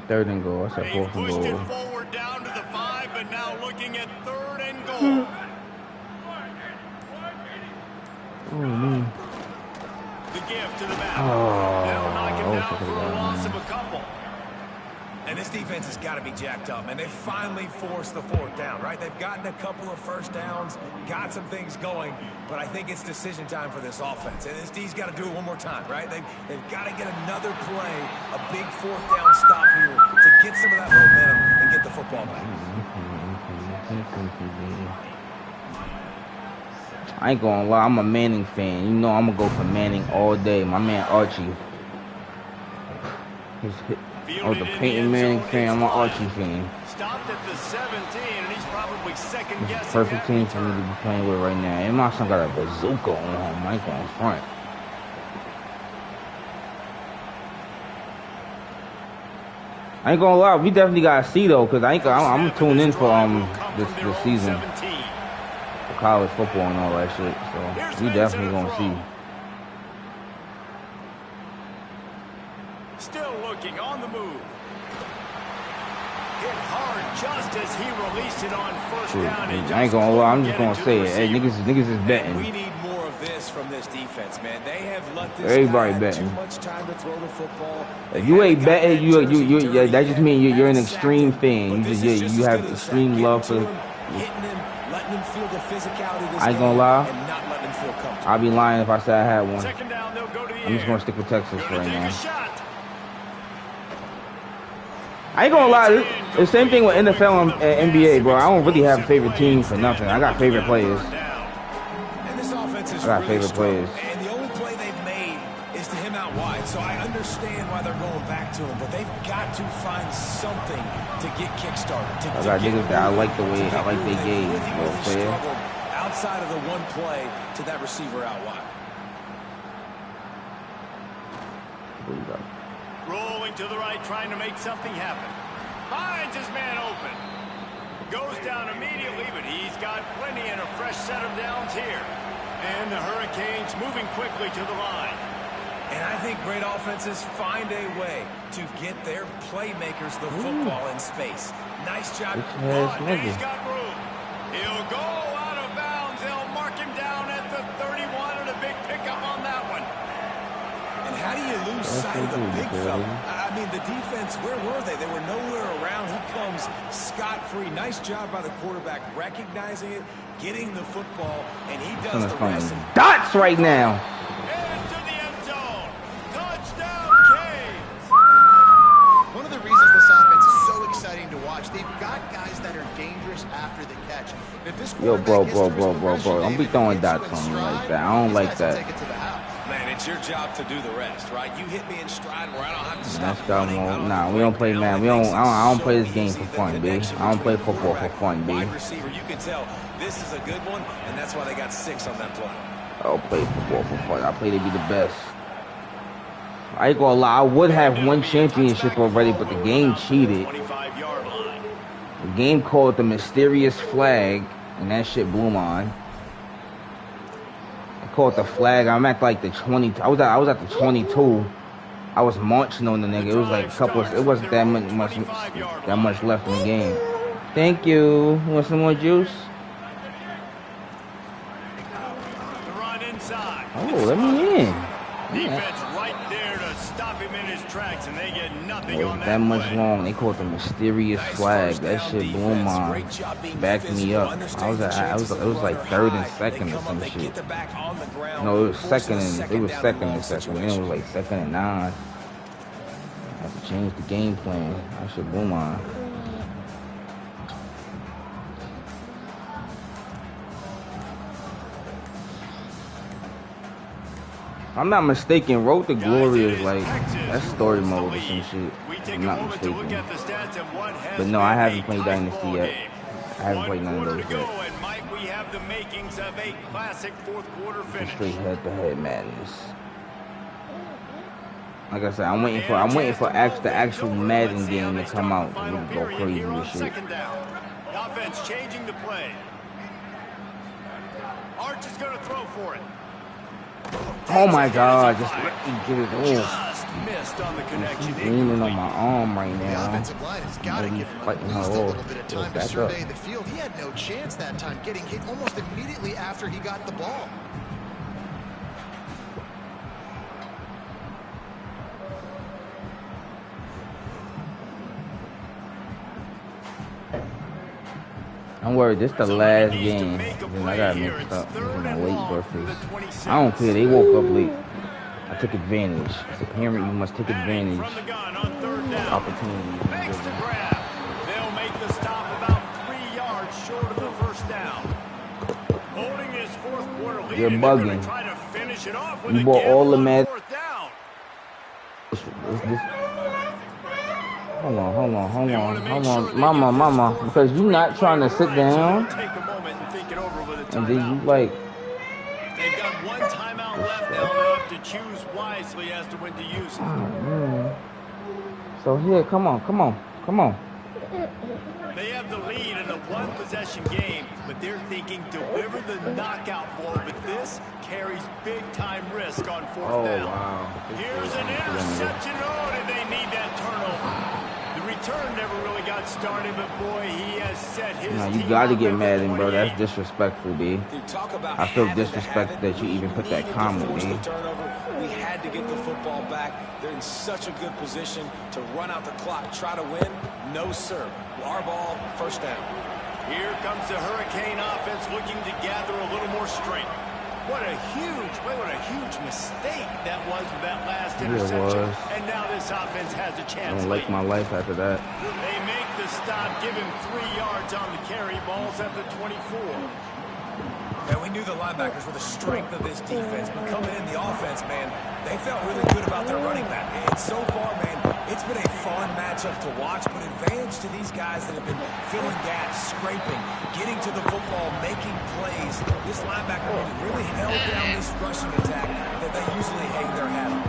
Third and goal. I said 4th and Pushed it goal. forward down to the 5, but now looking at 3rd and goal. Oh, man. The give to the back. Oh, That'll knock him I down wish I for a could've loss gotten of a couple. And this defense has got to be jacked up, and they finally forced the 4th down, right? They've gotten a couple of first downs, got some things going, but I think it's decision time for this offense. And this D's got to do it one more time, right? They've got to get another play, a big 4th down stop here to get some of that momentum and get the football back. I ain't gonna lie, I'm a Manning fan. You know I'm gonna go for Manning all day. My man Archie. I was a Peyton Manning fan. I'm an Archie fan. Stopped at the 17, and he's probably second It's guessing. the perfect team for me to be playing with right now. And my son got a bazooka on him. Mike on front. I ain't gonna lie, we definitely gotta see though, cause I'm tuned in for this season. College football and all that shit, so we definitely gonna see. Still looking on the move. Hit hard just as he released it on first down. I ain't gonna lie, I'm just gonna say it. Hey, niggas is betting. We need more of this from this defense, man. They have let this Everybody guy betting. too much time to throw the football. If you ain't betting, yeah, that just means you're an extreme fan. You have extreme love for. Hitting him, letting him feel the physicality of this I ain't gonna lie. and not letting him feel comfortable. I'd be lying if I said I had one. Second down, they'll go to the I'm just air. gonna stick with Texas Gonna right take now. a shot. I ain't gonna lie, it's the same thing with NFL and NBA, bro. I don't really have a favorite team for nothing. I got favorite players. And this offense is I got really favorite strong. players. And the only play they've made is to him out wide. So I understand why they're going back to him, but they've got to find something to get kickstarted. I got niggas that I like the way I like they game. You know what I'm saying? Outside of the one play to that receiver out wide. What you got? Rolling to the right, trying to make something happen. Finds his man open. Goes down immediately, but he's got plenty and a fresh set of downs here. And the Hurricanes moving quickly to the line. And I think great offenses find a way to get their playmakers the football in space. Nice job. And he's got room. He'll go out of bounds. They'll mark him down at the 31, and a big pickup on that one. And how do you lose sight of the big fella? I mean, the defense, where were they? They were nowhere around. He comes scot-free. Nice job by the quarterback recognizing it, getting the football, and he does the rest. Dots right now. Into the end zone. Touchdown, Canes. One of the reasons this offense is so exciting to watch, they've got guys that are dangerous after the catch. If this Yo, bro. quarterback gets to his Don't be progression, throwing David, dots gets on you me in like stride, that. I don't these like guys will that. take it to the house. Man, it your job to do the rest, right? You hit me in stride where I don't have to stop. Nah, we don't play, man. I don't play this game for fun, B. I don't play football for fun, B. Wide receiver, you can tell this is a good one, and that's why they got 6 on that play. I don't play football for fun. I play to be the best. I ain't gonna lie, I would have won championship already, but the game cheated. The game called the mysterious flag, and that shit blew mine. I called the flag. I'm at like the 20. I was at the 22. I was marching on the nigga. It was like a couple. It wasn't that much left in the game. Thank you. You want some more juice? Oh, let me in. Defense right there to stop him in his tracks, and they get nothing on that much long. They called the mysterious flag. That shit blew my backed me up. It was like 3rd and 2nd or some shit. No, it was second and second. Then it was like 2nd and 9. I had to change the game plan. That shit blew mine. I'm not mistaken, Road to Glory is like, that's story mode or some shit. I'm not mistaken. But no, I haven't played Dynasty yet. I haven't played none of those yet. Straight head-to-head madness. Like I said, I'm waiting for the actual Madden game to come out. We can go crazy with shit. Offense changing the play. Arch is going to throw for it. Oh my God! Just let me get it Just missed on the connection. She's leaning on my arm right now. The offensive line has got to give him at least a little bit of time to survey the field. He had no chance that time, getting hit almost immediately after he got the ball. Don't worry, this is the last game. Then I got mixed up. This is my late birthday. I don't care. They woke up late. I took advantage. As a parent, you must take advantage of opportunities. They'll make the stop about 3 yards short of the first down. Holding his 4th quarter lead. You're bugging. Try to finish it off with you bought all the mad. Hold on. Mama. Because you're not trying to sit down. And then you like. They've got 1 timeout left. They'll have to choose wisely as to when to use it. Man. So here, come on. They have the lead in a 1-possession game, but they're thinking deliver the knockout blow. But this carries big-time risk on 4th down. Wow. Here's an interception. Oh, did they need that turnover? The return never really got started, but boy, he has set his team. You got to get mad, bro. That's disrespectful, B. I feel disrespected that you even put that comment, B. We had to get the football back. They're in such a good position to run out the clock, try to win. No, sir. Our ball, 1st down. Here comes the Hurricane offense looking to gather a little more strength. What a huge mistake that was with that last interception. And now this offense has a chance. I don't like my life after that. They make the stop, give him 3 yards on the carry. Ball's at the 24. And we knew the linebackers were the strength of this defense, but coming in the offense, man, they felt really good about their running back. And so far, man, it's been a fun matchup to watch, but advantage to these guys that have been filling gaps, scraping, getting to the football, making plays. This linebacker really held down this rushing attack that they usually hang their hat on.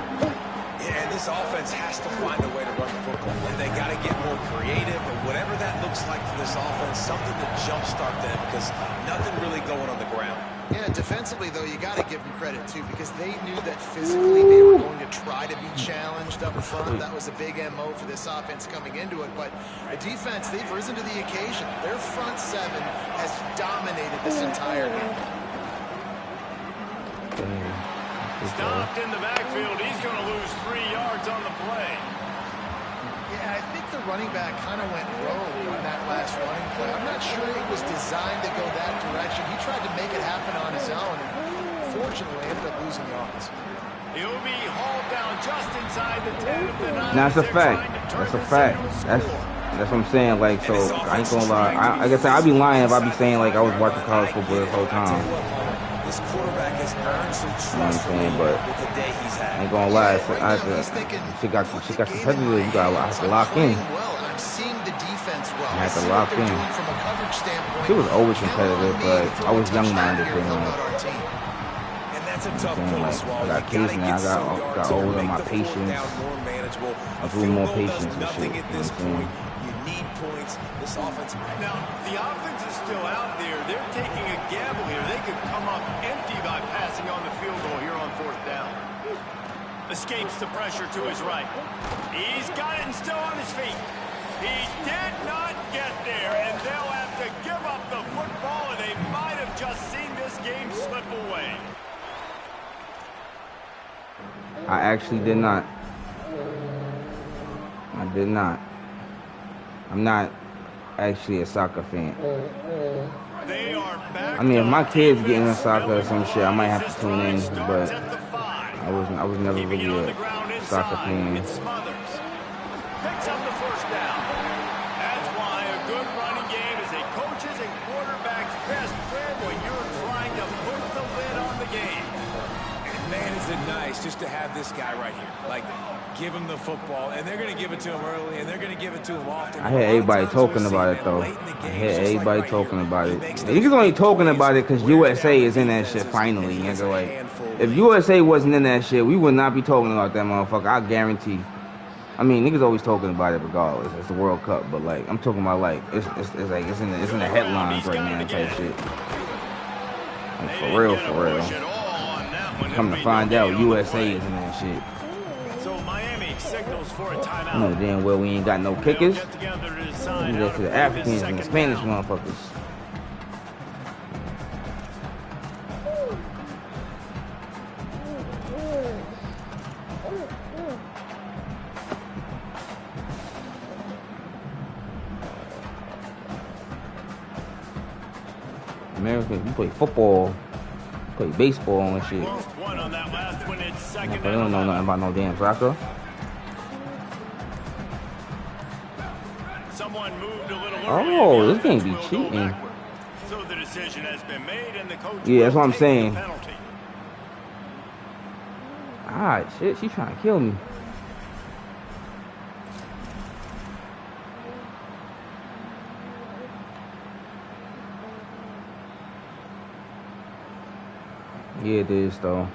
Yeah, and this offense has to find a way to run the football. And they got to get more creative, or whatever that looks like for this offense, something to jumpstart them, because nothing really going on the ground. Yeah, defensively, though, you got to give them credit, too, because they knew that physically they were going to try to be challenged up front. That was a big MO for this offense coming into it. But the defense, they've risen to the occasion. Their front 7 has dominated this entire game. Stopped in the backfield. He's going to lose 3 yards on the play. Yeah, I think the running back kind of went rogue on that last running play. I'm not sure it was designed to go that direction. He tried to make it happen on his own, and fortunately ended up losing yards. He'll be hauled down just inside the 10 of the 9. Now, that's a fact. That's what I'm saying. Like, so I ain't gonna lie. I guess I'd be lying if I be saying like I was watching college football this whole time. This quarterback has earned some trust from me but with the day he's had. ain't gonna lie, she got competitive. You gotta have to lock in. Well, and I'm seeing the defense well. I had to see lock what they're in. doing from a coverage standpoint. She was always Count competitive, on me but to throw I a was young-minded touchdown here then. about our team. And that's a tough Like, pill to swallow. I got You kids gotta now. get some I yards got here, older. make My the fourth patience. down more manageable. I A grew field more goal patience does and nothing shit. at You know this what I'm saying? point. You need points. This offense. Now, the offense is still out there. They're taking a gamble here. They could come up empty by passing on the field goal here on fourth down. Escapes the pressure to his right. He's got it and still on his feet. He did not get there, and they'll have to give up the football, and they might have just seen this game slip away. I actually did not. I did not. I'm not actually a soccer fan. They are back. I mean, if my kids get into soccer or some shit, I might have to tune in, but I was never really a soccer fan. It smothers. Picks up the first down. That's why a good running game is a coach's and quarterback's best friend when you're trying to put the lid on the game. And man, is it nice just to have this guy right here. Like, give him the football, and they're going to give it to him early, and they're going to give it to him often. I hear everybody talking about it, though. I hear everybody talking about it. Niggas only talking about it because USA is in that shit finally, nigga. Like, if USA wasn't in that shit, we would not be talking about that motherfucker. I guarantee. I mean, niggas always talking about it regardless. It's the World Cup, but like, I'm talking about like, it's like it's in the headlines right now type shit. Like, for real. Come to find out, USA is in that shit. So Miami signals for a timeout. You know damn well we ain't got no kickers. We get to the Africans and the Spanish motherfuckers. Americans, we play football, play baseball and shit. They don't know nothing about no damn soccer. Oh, this game be cheating. So the decision has been made and the coach yeah, that's what I'm saying. Ah, shit, she's trying to kill me. Yeah, it is, though.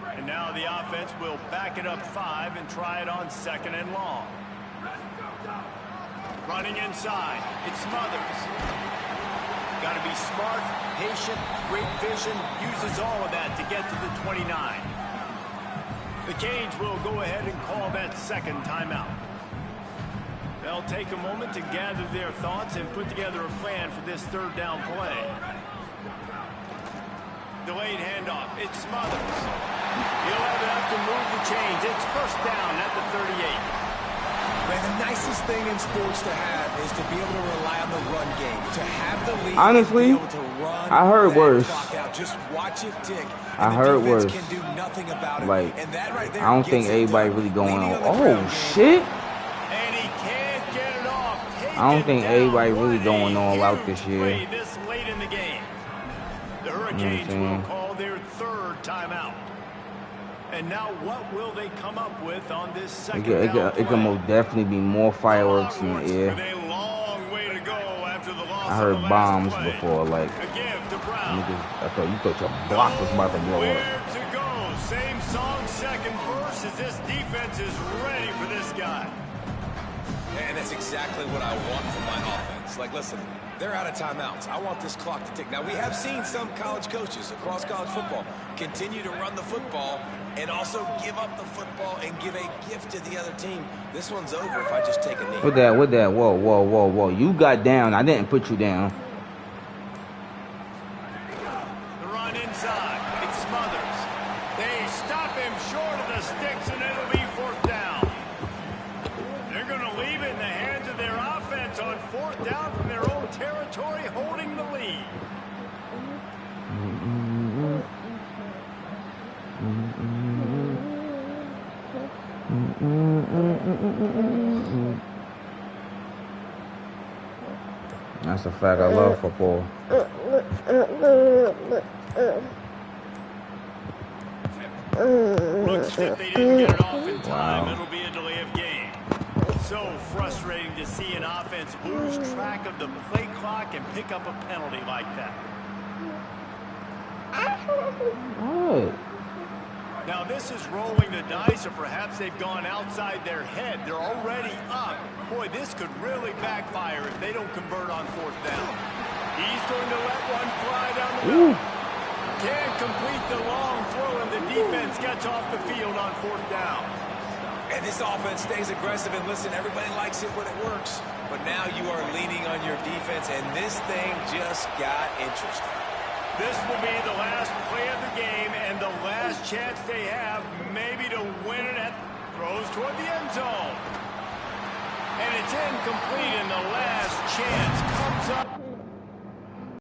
And now the offense will back it up 5 and try it on 2nd and long. Running inside. It smothers. Got to be smart, patient, great vision. Uses all of that to get to the 29. The Canes will go ahead and call that second timeout. They'll take a moment to gather their thoughts and put together a plan for this third down play. Delayed handoff. It smothers. He'll have enough to move the chains. It's first down at the 38. Man, the nicest thing in sports to have is to be able to rely on the run game. To have the lead. Honestly, and be able to run I heard worse. Just watch it tick. I heard worse. Can do nothing about it. Like, and that right there I don't think everybody really going on. Oh, shit. And he can't get it off. I don't think everybody really going all out this year. This late in the game. The Hurricanes will call their third timeout. And now what will they come up with on this second down play? It can most definitely be more fireworks in the air. I heard bombs before, like, niggas, I thought your block was about to blow up. Where to go? Same song, second verse, as this defense is ready for this guy. And that's exactly what I want from my offense. Like, listen, they're out of timeouts. I want this clock to tick. Now, we have seen some college coaches across college football continue to run the football and also give up the football and give a gift to the other team. This one's over if I just take a knee. What that? Whoa. You got down. I didn't put you down. The run inside. It smothers. They stop him short of the sticks, and it'll be fourth down. They're going to leave it in the hands of their offense on fourth down from their own territory, holding the lead. That's a fact. I love football. Looks as if they didn't get it off in time. It'll be a delay of game. So frustrating to see an offense lose track of the play clock and pick up a penalty like that. What? Now this is rolling the dice, or perhaps they've gone outside their head. They're already up. Boy, this could really backfire if they don't convert on 4th down. He's going to let one fly down the middle. Can't complete the long throw, and the defense gets off the field on 4th down. And this offense stays aggressive, and listen, everybody likes it when it works. But now you are leaning on your defense, and this thing just got interesting. This will be the last play of the game and the last chance they have maybe to win it at throws toward the end zone. And it's incomplete, and the last chance comes up.